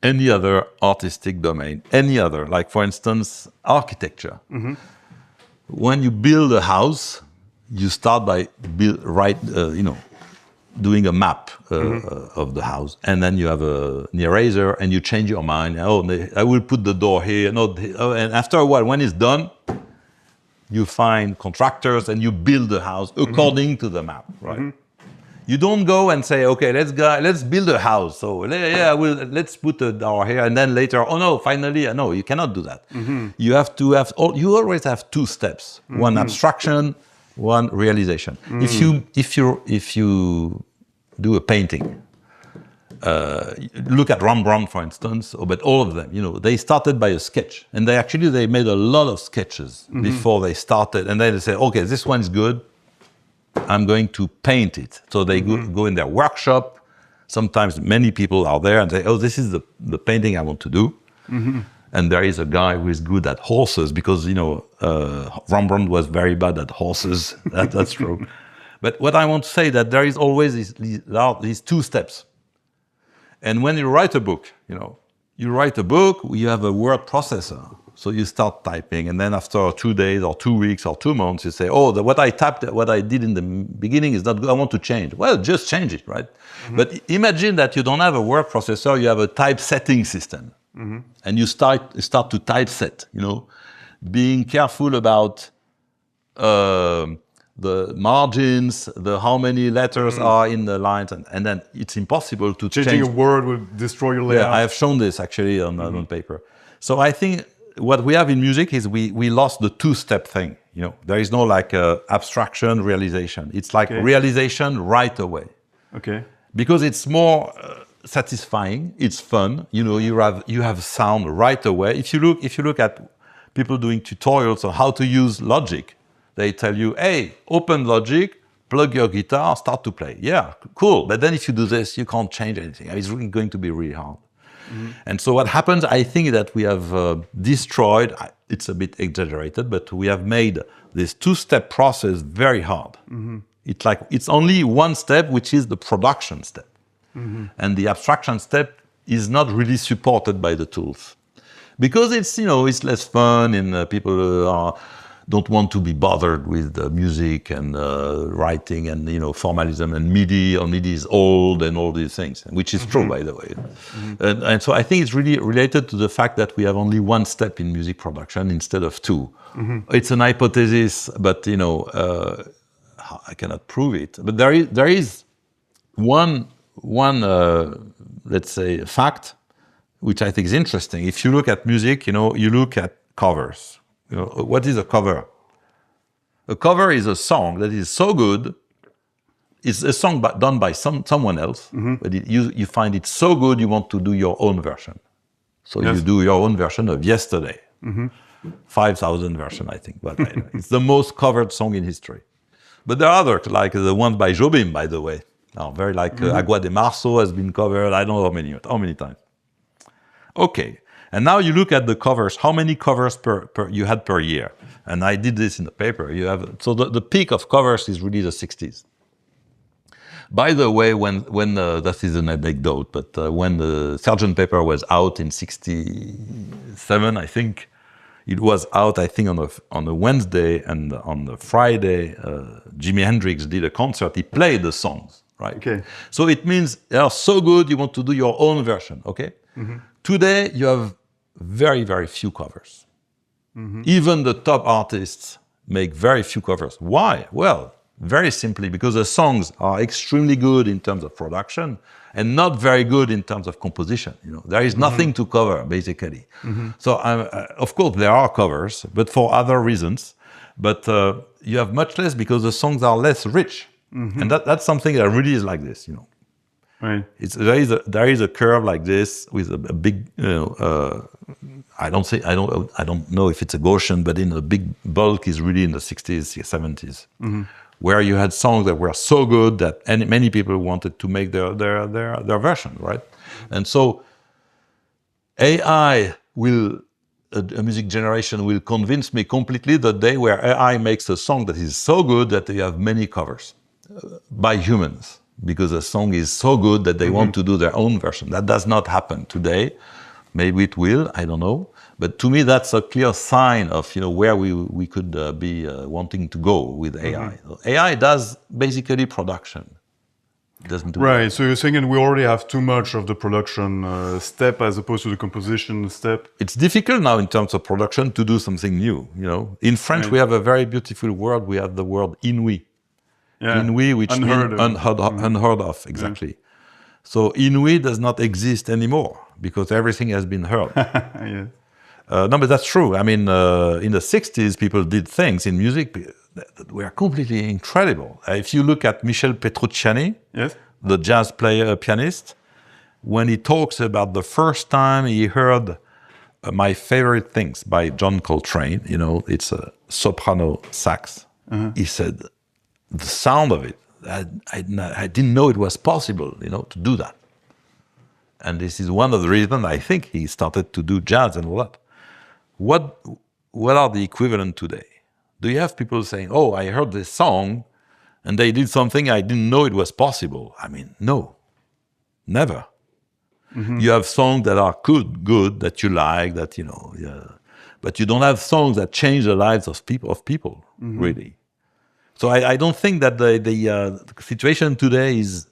any other artistic domain, like for instance, architecture. Mm-hmm. When you build a house, you start by doing a map of the house, and then you have an eraser, and you change your mind. Oh, I will put the door here. And after a while, when it's done, you find contractors and you build the house according to the map, right? Mm-hmm. You don't go and say, okay, let's build a house. So let's put a door here, and then later, oh no, finally, no, you cannot do that. Mm-hmm. You always have two steps: one abstraction, one realization. If you do a painting, look at Rembrandt, for instance, but all of them, they started by a sketch, and they made a lot of sketches before they started, and then they say, okay, this one's good, I'm going to paint it. So they go in their workshop. Sometimes many people are there and say, oh, this is the painting I want to do. Mm-hmm. And there is a guy who is good at horses because, Rembrandt was very bad at horses. That's true. But what I want to say that there is always these two steps. And when you write a book, you have a word processor. So you start typing, and then after 2 days or 2 weeks or 2 months, you say, oh, what I did in the beginning is not good, I want to change. Well, just change it, right? Mm-hmm. But imagine that you don't have a word processor, you have a typesetting system. Mm-hmm. And you start to typeset, being careful about the margins, how many letters are in the lines, and then it's impossible to change. Changing a word will destroy your layout. Yeah, I have shown this actually on paper. So I think what we have in music is we lost the two-step thing. There is no like abstraction, realization. It's like realization right away. Okay. Because it's more satisfying. It's fun. You have sound right away. If you look at people doing tutorials on how to use Logic, they tell you, hey, open Logic, plug your guitar, start to play. Yeah, cool. But then if you do this, you can't change anything. It's really going to be really hard. And so what happens, I think that we have destroyed, it's a bit exaggerated, but we have made this two-step process very hard. It's only one step, which is the production step. And the abstraction step is not really supported by the tools. Because it's, it's less fun and people don't want to be bothered with music and writing and, formalism and MIDI, or MIDI is old and all these things, which is true, by the way. And so I think it's really related to the fact that we have only one step in music production instead of two. It's an hypothesis, but, I cannot prove it. But there is one let's say, fact, which I think is interesting. If you look at music, you look at covers. What is a cover? A cover is a song that is so good. It's a song done by someone else, but you find it so good you want to do your own version. So you do your own version of Yesterday. 5,000 version, I think. But it's the most covered song in history. But there are others, like the ones by Jobim, by the way. Very like Agua de Marzo has been covered, I don't know how many times. Okay, and now you look at the covers, how many covers per you had per year? And I did this in the paper. So the peak of covers is really the 60s. By the way, when that is an anecdote, but when the Sgt. Pepper was out in 67, I think, it was out, I think, on a Wednesday, and on the Friday, Jimi Hendrix did a concert. He played the songs, right? Okay. So it means they are so good, you want to do your own version, okay? Today, you have very, very few covers. Even the top artists make very few covers. Why? Well, very simply because the songs are extremely good in terms of production and not very good in terms of composition. There is nothing to cover, basically. So, of course, there are covers, but for other reasons. But you have much less because the songs are less rich, and that's something that really is like this. Right. There is a curve like this with a big. I don't know if it's a Gaussian, but in a big bulk is really in the 60s, 70s. Where you had songs that were so good that many people wanted to make their version, right? And so AI a music generation will convince me completely the day where AI makes a song that is so good that they have many covers by humans, because a song is so good that they want to do their own version. That does not happen today. Maybe it will, I don't know. But to me, that's a clear sign of where we could be wanting to go with AI. AI does basically production. It doesn't do right. So you're saying we already have too much of the production step as opposed to the composition step. It's difficult now in terms of production to do something new. In French, we have a very beautiful word. We have the word inouï. Yeah. Inouï, which means unheard of. Exactly. Yeah. So inouï does not exist anymore because everything has been heard. Yes. No, but that's true. I mean, in the 60s, people did things in music that were completely incredible. If you look at Michel Petrucciani, yes, the jazz player, pianist, when he talks about the first time he heard My Favorite Things by John Coltrane, it's a soprano sax. He said, the sound of it, I didn't know it was possible, to do that. And this is one of the reasons I think he started to do jazz and all that. What are the equivalent today? Do you have people saying, oh, I heard this song and they did something I didn't know it was possible? I mean, no, never. You have songs that are good, that you like, that, but you don't have songs that change the lives of people, really. So I don't think that the situation today is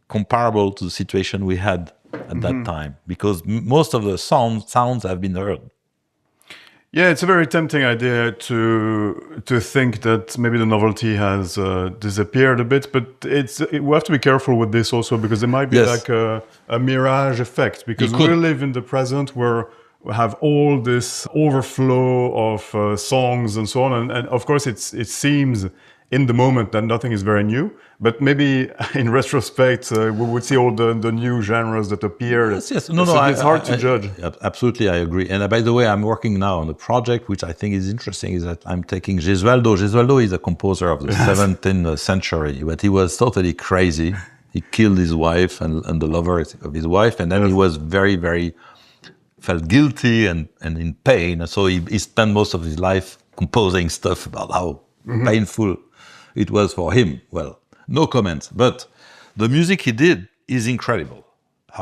comparable to the situation we had at that time, because most of the sounds have been heard. Yeah, it's a very tempting idea to think that maybe the novelty has disappeared a bit, but we have to be careful with this also, because there might be like a mirage effect, because we live in the present where we have all this overflow of songs and so on, and of course it seems in the moment that nothing is very new, but maybe in retrospect we would see all the new genres that appear. Yes. It's hard to judge. Absolutely, I agree. And by the way, I'm working now on a project which I think is interesting, is that I'm taking Gesualdo. Gesualdo is a composer of the 17th century, but he was totally crazy. He killed his wife and the lover of his wife, and then he was very, very felt guilty and in pain. And so he spent most of his life composing stuff about how painful it was for him. Well, no comments. But the music he did is incredible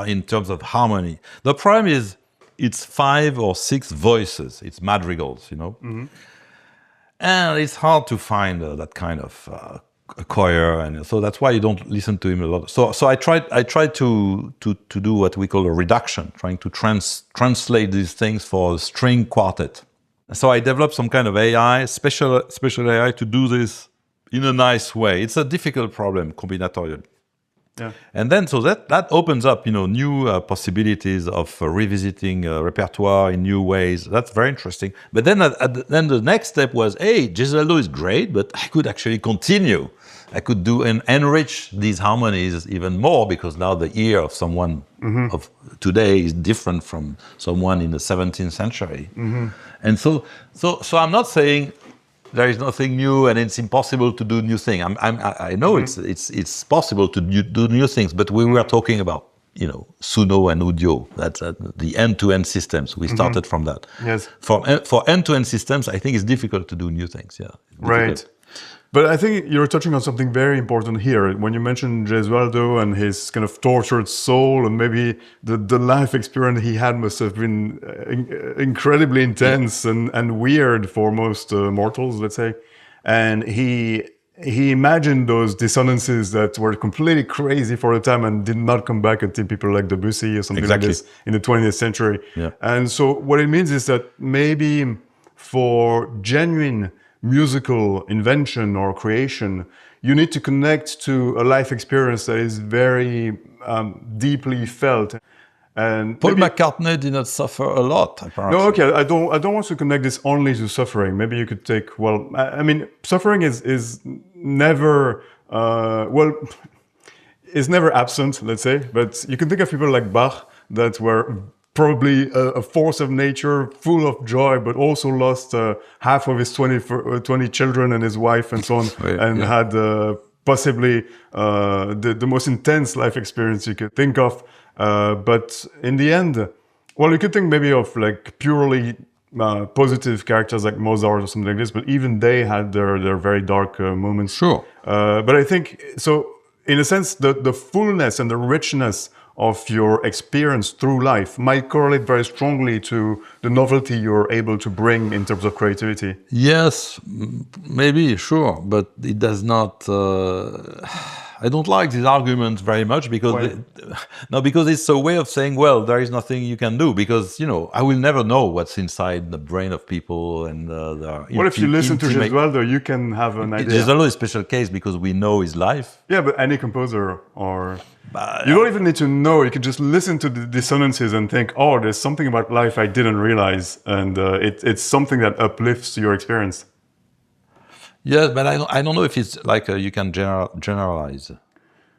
in terms of harmony. The problem is it's 5 or 6 voices. It's madrigals, And it's hard to find that kind of a choir, and so that's why you don't listen to him a lot. So I tried to do what we call a reduction, trying to translate these things for a string quartet. So I developed some kind of AI, special AI to do this in a nice way. It's a difficult problem, combinatorial. Yeah. And then so that opens up, new possibilities of revisiting repertoire in new ways. That's very interesting. But then then the next step was, hey, Gesualdo is great, but I could actually continue. I could do and enrich these harmonies even more, because now the ear of someone of today is different from someone in the 17th century. And so I'm not saying there is nothing new and it's impossible to do new things. I know it's possible to do new things, but we were talking about Suno and Udio. That's the end-to-end systems. We started from that. Yes. For end-to-end systems, I think it's difficult to do new things. Yeah. Right. But I think you're touching on something very important here. When you mentioned Gesualdo and his kind of tortured soul, and maybe the life experience he had must have been incredibly intense and weird for most mortals, let's say. And he imagined those dissonances that were completely crazy for the time and did not come back until people like Debussy or something like this in the 20th century. Yeah. And so what it means is that maybe for genuine musical invention or creation, you need to connect to a life experience that is very deeply felt. And Paul McCartney did not suffer a lot, apparently. no, okay, I don't want to connect this only to suffering. Maybe you could take, well, I mean, suffering is never, is never absent, let's say, but you can think of people like Bach that were probably a force of nature, full of joy, but also lost half of his 20 children and his wife and so on, and had possibly the most intense life experience you could think of. But in the end, well, you could think maybe of like purely positive characters like Mozart or something like this, but even they had their very dark moments. Sure. But I think, so in a sense, the fullness and the richness of your experience through life might correlate very strongly to the novelty you're able to bring in terms of creativity. Yes, maybe, sure, but it does not. I don't like this argument very much because because it's a way of saying, well, there is nothing you can do, because I will never know what's inside the brain of people and what if you listen to Gesualdo, you can have an idea. Gesualdo is a special case because we know his life. Yeah, but any composer or. You don't even need to know. You can just listen to the dissonances and think, oh, there's something about life I didn't realize. And it's something that uplifts your experience. Yes, but I don't know if it's like you can generalize.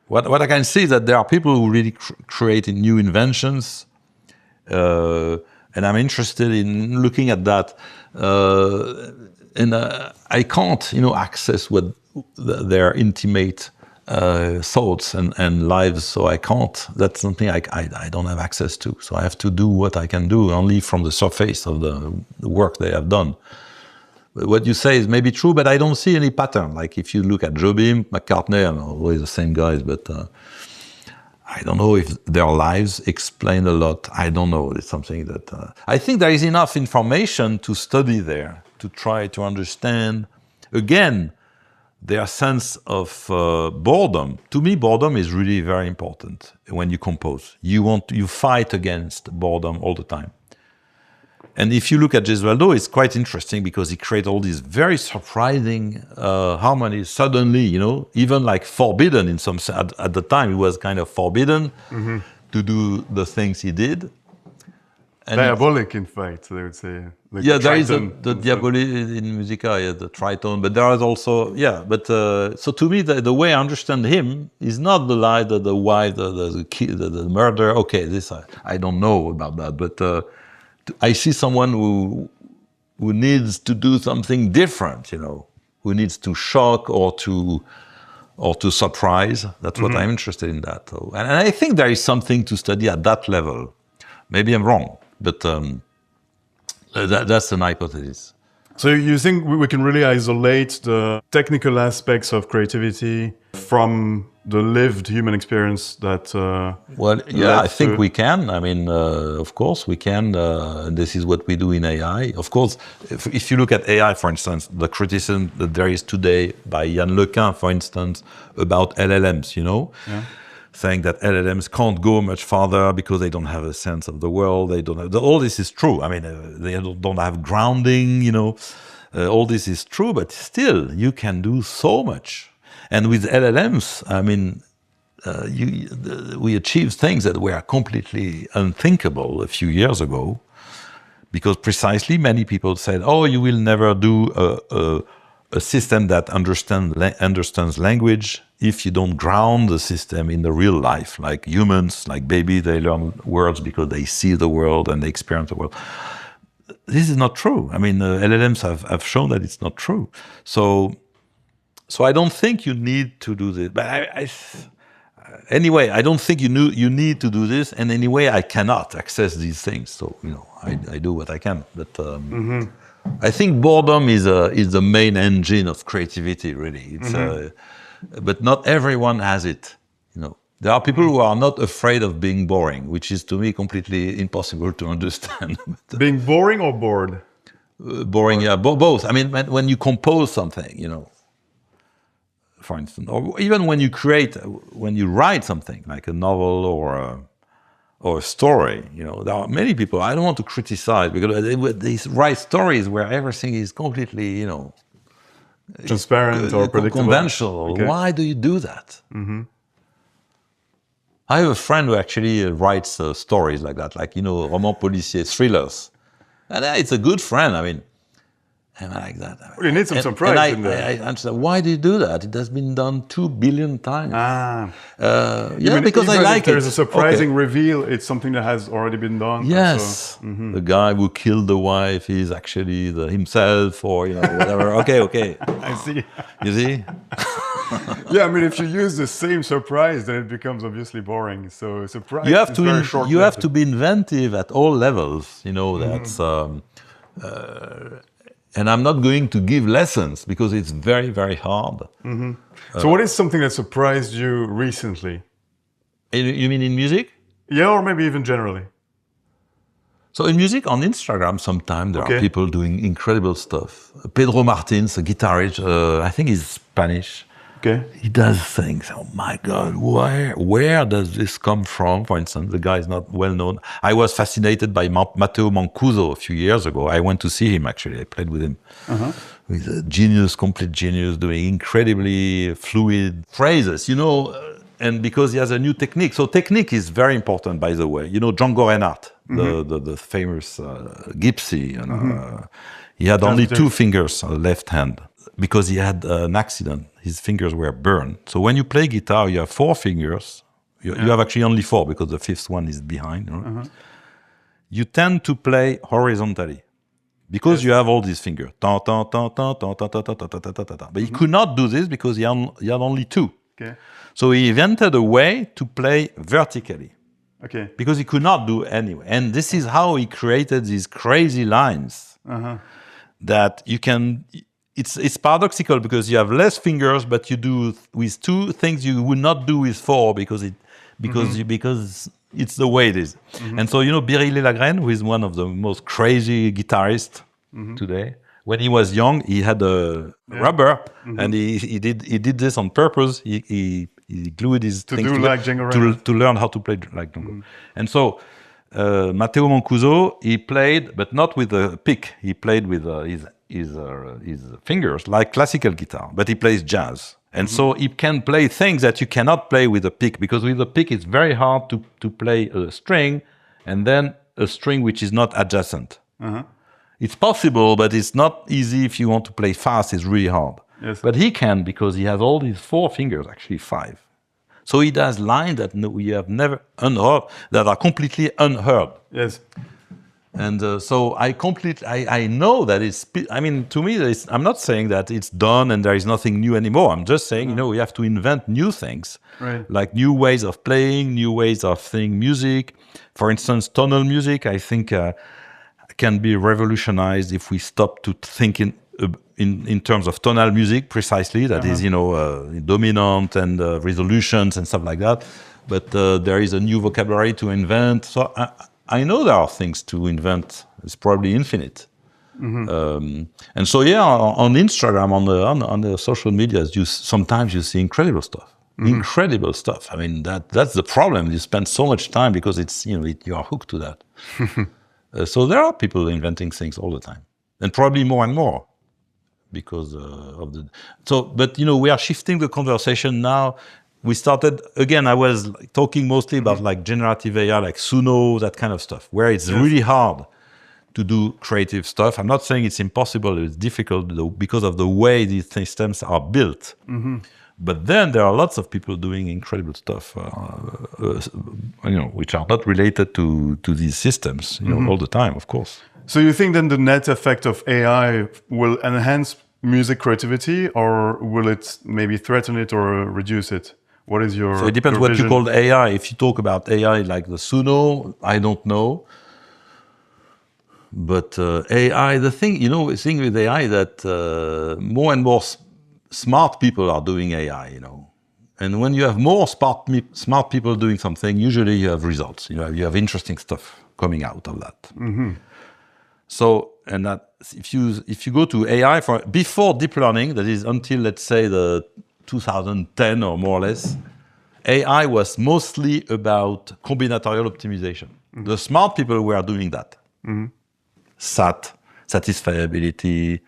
What I can see is that there are people who really create new inventions. And I'm interested in looking at that. And I can't, access what their intimate thoughts and lives, so I can't. That's something I don't have access to. So I have to do what I can do only from the surface of the work they have done. But what you say is maybe true, but I don't see any pattern. Like if you look at Jobim, McCartney, and always the same guys, but I don't know if their lives explain a lot. I don't know. It's something that I think there is enough information to study there, to try to understand, again, their sense of boredom. To me, boredom is really very important when you compose. You fight against boredom all the time. And if you look at Gesualdo, it's quite interesting because he created all these very surprising harmonies. Suddenly, even like forbidden in some sense. At the time, it was kind of forbidden to do the things he did. And diabolic, in fact, they would say. Like there is the diabolic in musica, the tritone, but there is also, but so to me, the way I understand him is not the lie, the wife, the murder. Okay, this I don't know about that, but I see someone who needs to do something different, who needs to shock or or to surprise. That's what I'm interested in that. So, and I think there is something to study at that level. Maybe I'm wrong, but that's an hypothesis. So you think we can really isolate the technical aspects of creativity from the lived human experience that... Well, yeah, I think we can. I mean, of course we can. This is what we do in AI. Of course, if you look at AI, for instance, the criticism that there is today by Yann Lequin, for instance, about LLMs, you know, saying that LLMs can't go much farther because they don't have a sense of the world. They don't have, all this is true. I mean, they don't have grounding, you know. All this is true, but still, you can do so much. And with LLMs, I mean, we achieved things that were completely unthinkable a few years ago, because precisely many people said, "Oh, you will never do a system that understands language if you don't ground the system in the real life, like humans, like babies, they learn words because they see the world and they experience the world." This is not true. I mean, LLMs have shown that it's not true. So I don't think you need to do this. But anyway, I don't think you need to do this. And anyway, I cannot access these things. So, you know, I do what I can. But I think boredom is the main engine of creativity, really. It's but not everyone has it, you know. There are people who are not afraid of being boring, which is to me completely impossible to understand. Being boring or bored? Boring, yeah, both. I mean, when you compose something, you know, for instance, or even when you write something like a novel or a story, you know, there are many people, I don't want to criticize, because they write stories where everything is completely, you know, transparent or predictable. Conventional. Okay. Why do you do that? I have a friend who actually writes stories like that, like, you know, roman policier, thrillers. And it's a good friend, I mean, and I like that. Well, you need some surprise in there. I answer, why do you do that? It has been done 2 billion times. Yeah, because I like it. There's a surprising reveal, it's something that has already been done. Yes, so, the guy who killed the wife is actually himself, or, you know, whatever. Okay. I see. You see? Yeah, I mean, if you use the same surprise, then it becomes obviously boring. So surprise you have is to very short-lived. You have to be inventive at all levels. You know, that's and I'm not going to give lessons because it's very, very hard. So what is something that surprised you recently? You mean in music? Yeah, or maybe even generally. So in music, on Instagram, sometimes there are people doing incredible stuff. Pedro Martins, a guitarist, I think he's Spanish. Okay. He does things. Oh my God, where does this come from? For instance, the guy is not well known. I was fascinated by Matteo Mancuso a few years ago. I went to see him, actually. I played with him. He's a genius, complete genius, doing incredibly fluid phrases, you know, and because he has a new technique. So technique is very important, by the way. You know, Django Reinhardt, the famous gypsy. He had only 2 fingers on the left hand because he had an accident. His fingers were burned. So when you play guitar, you have 4 fingers. You have actually only 4 because the 5th one is behind. You know? You tend to play horizontally because you have all these fingers. But he could not do this because he had only 2. Okay. So he invented a way to play vertically. Okay. Because he could not do anyway. And this is how he created these crazy lines that you can... It's paradoxical because you have less fingers, but you do with 2 things you would not do with 4 because it's the way it is. And so, you know, Biréli-Lagrène, who is one of the most crazy guitarists today, when he was young, he had a rubber, and he did this on purpose. He glued his things to learn how to play like Django. And so Matteo Mancuso, he played, but not with a pick. He played with his fingers, like classical guitar, but he plays jazz. And so he can play things that you cannot play with a pick, because with a pick it's very hard to play a string and then a string which is not adjacent. It's possible, but it's not easy. If you want to play fast, it's really hard. Yes. But he can, because he has all these 4 fingers, actually 5. So he does lines that we have never unheard, that are completely unheard. Yes. And so I know that I mean, to me, I'm not saying that it's done and there is nothing new anymore. I'm just saying, we have to invent new things, like new ways of playing, new ways of seeing music. For instance, tonal music, I think, can be revolutionized if we stop to think in terms of tonal music precisely. That is, dominant and resolutions and stuff like that. But there is a new vocabulary to invent. So I know there are things to invent. It's probably infinite. And so, on Instagram, on the social media, sometimes you see incredible stuff. Incredible stuff. I mean, that's the problem. You spend so much time because it's you are hooked to that. So there are people inventing things all the time, and probably more and more because of the. So, but we are shifting the conversation now. We started, again, I was talking mostly about like generative AI, like Suno, that kind of stuff, where it's really hard to do creative stuff. I'm not saying it's impossible, it's difficult because of the way these systems are built. But then there are lots of people doing incredible stuff, which are not related to these systems, all the time, of course. So you think then the net effect of AI will enhance music creativity, or will it maybe threaten it or reduce it? What is your? So it depends what you call AI. If you talk about AI like the Suno, I don't know. But AI, the thing with AI that more and more smart people are doing AI, And when you have more smart people doing something, usually you have results. You have interesting stuff coming out of that. So, and that if you go to AI before deep learning, that is until let's say the 2010 or more or less, AI was mostly about combinatorial optimization. The smart people were doing that. SAT, satisfiability,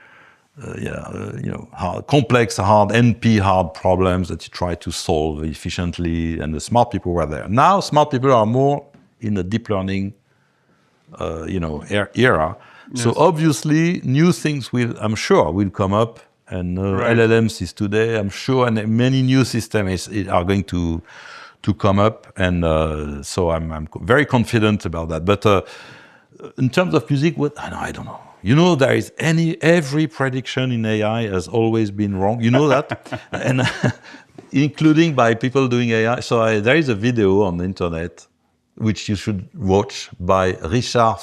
complex, hard, NP hard problems that you try to solve efficiently, and the smart people were there. Now, smart people are more in the deep learning, era. Yes. So obviously, new things I'm sure, will come up, and LLMs is today, I'm sure, and many new systems are going to come up, and so I'm very confident about that. But in terms of music, I don't know. There is every prediction in AI has always been wrong. You know that, and including by people doing AI. So there is a video on the internet which you should watch by Richard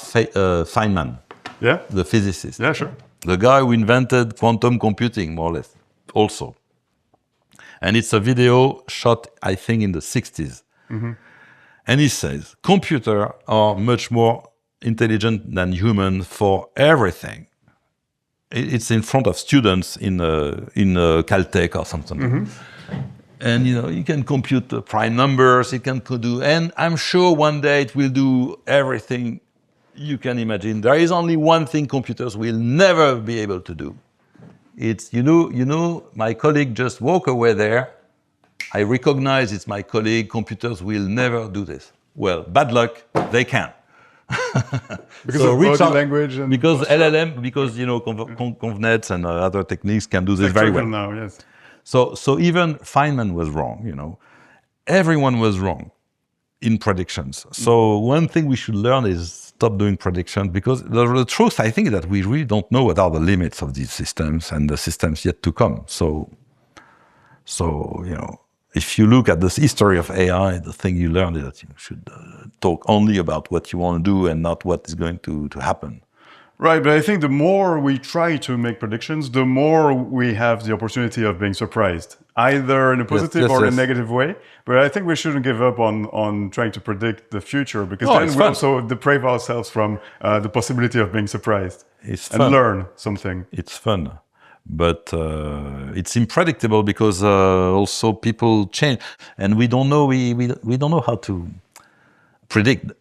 Feynman, the physicist. Yeah, sure. The guy who invented quantum computing, more or less, also. And it's a video shot, I think, in the 60s. And he says, computers are much more intelligent than human for everything. It's in front of students in Caltech or something. And you can compute the prime numbers, it can do, and I'm sure one day it will do everything you can imagine. There is only one thing computers will never be able to do. It's, my colleague just walk away there. I recognize it's my colleague. Computers will never do this. Well, bad luck, they can. Because of body language and because LLM, because convnets and other techniques can do this very well. Now, yes. So even Feynman was wrong. Everyone was wrong in predictions. So one thing we should learn is stop doing predictions, because the truth, I think, is that we really don't know what are the limits of these systems and the systems yet to come. So if you look at this history of AI, the thing you learn is that you should talk only about what you want to do and not what is going to happen. Right, but I think the more we try to make predictions, the more we have the opportunity of being surprised, either in a positive or a negative way. But I think we shouldn't give up on trying to predict the future, because then we also deprive ourselves from the possibility of being surprised and learn something. It's fun. But it's unpredictable because also people change, and we don't know we don't know how to predict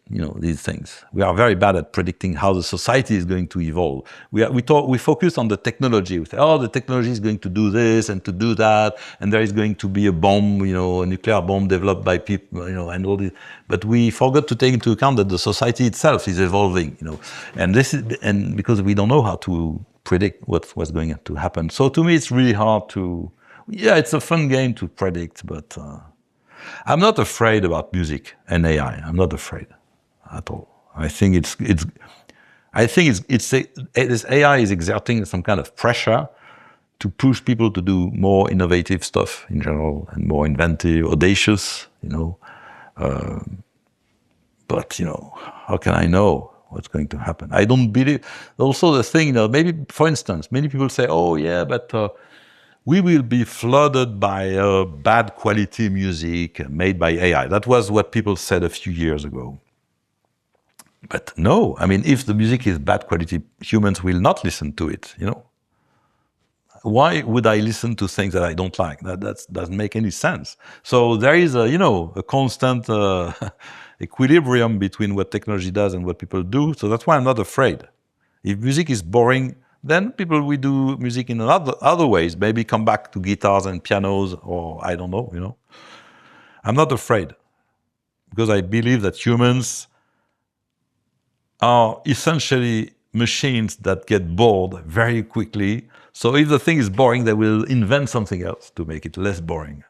these things. We are very bad at predicting how the society is going to evolve. We focus on the technology. We say, the technology is going to do this and to do that, and there is going to be a bomb, a nuclear bomb developed by people, and all this. But we forgot to take into account that the society itself is evolving, and because we don't know how to predict what's going to happen. So to me, it's really hard to. Yeah, it's a fun game to predict, but. I'm not afraid about music and AI. I'm not afraid at all. I think I think this AI is exerting some kind of pressure to push people to do more innovative stuff in general and more inventive, audacious, But, how can I know what's going to happen? I don't believe. Also, the thing, maybe, for instance, many people say, oh, yeah, but we will be flooded by bad quality music made by AI. That was what people said a few years ago. But no, I mean, if the music is bad quality, humans will not listen to it, Why would I listen to things that I don't like? That doesn't make any sense. So there is a constant equilibrium between what technology does and what people do. So that's why I'm not afraid. If music is boring, then people will do music in other ways. Maybe come back to guitars and pianos, or I don't know. I'm not afraid because I believe that humans are essentially machines that get bored very quickly. So if the thing is boring, they will invent something else to make it less boring.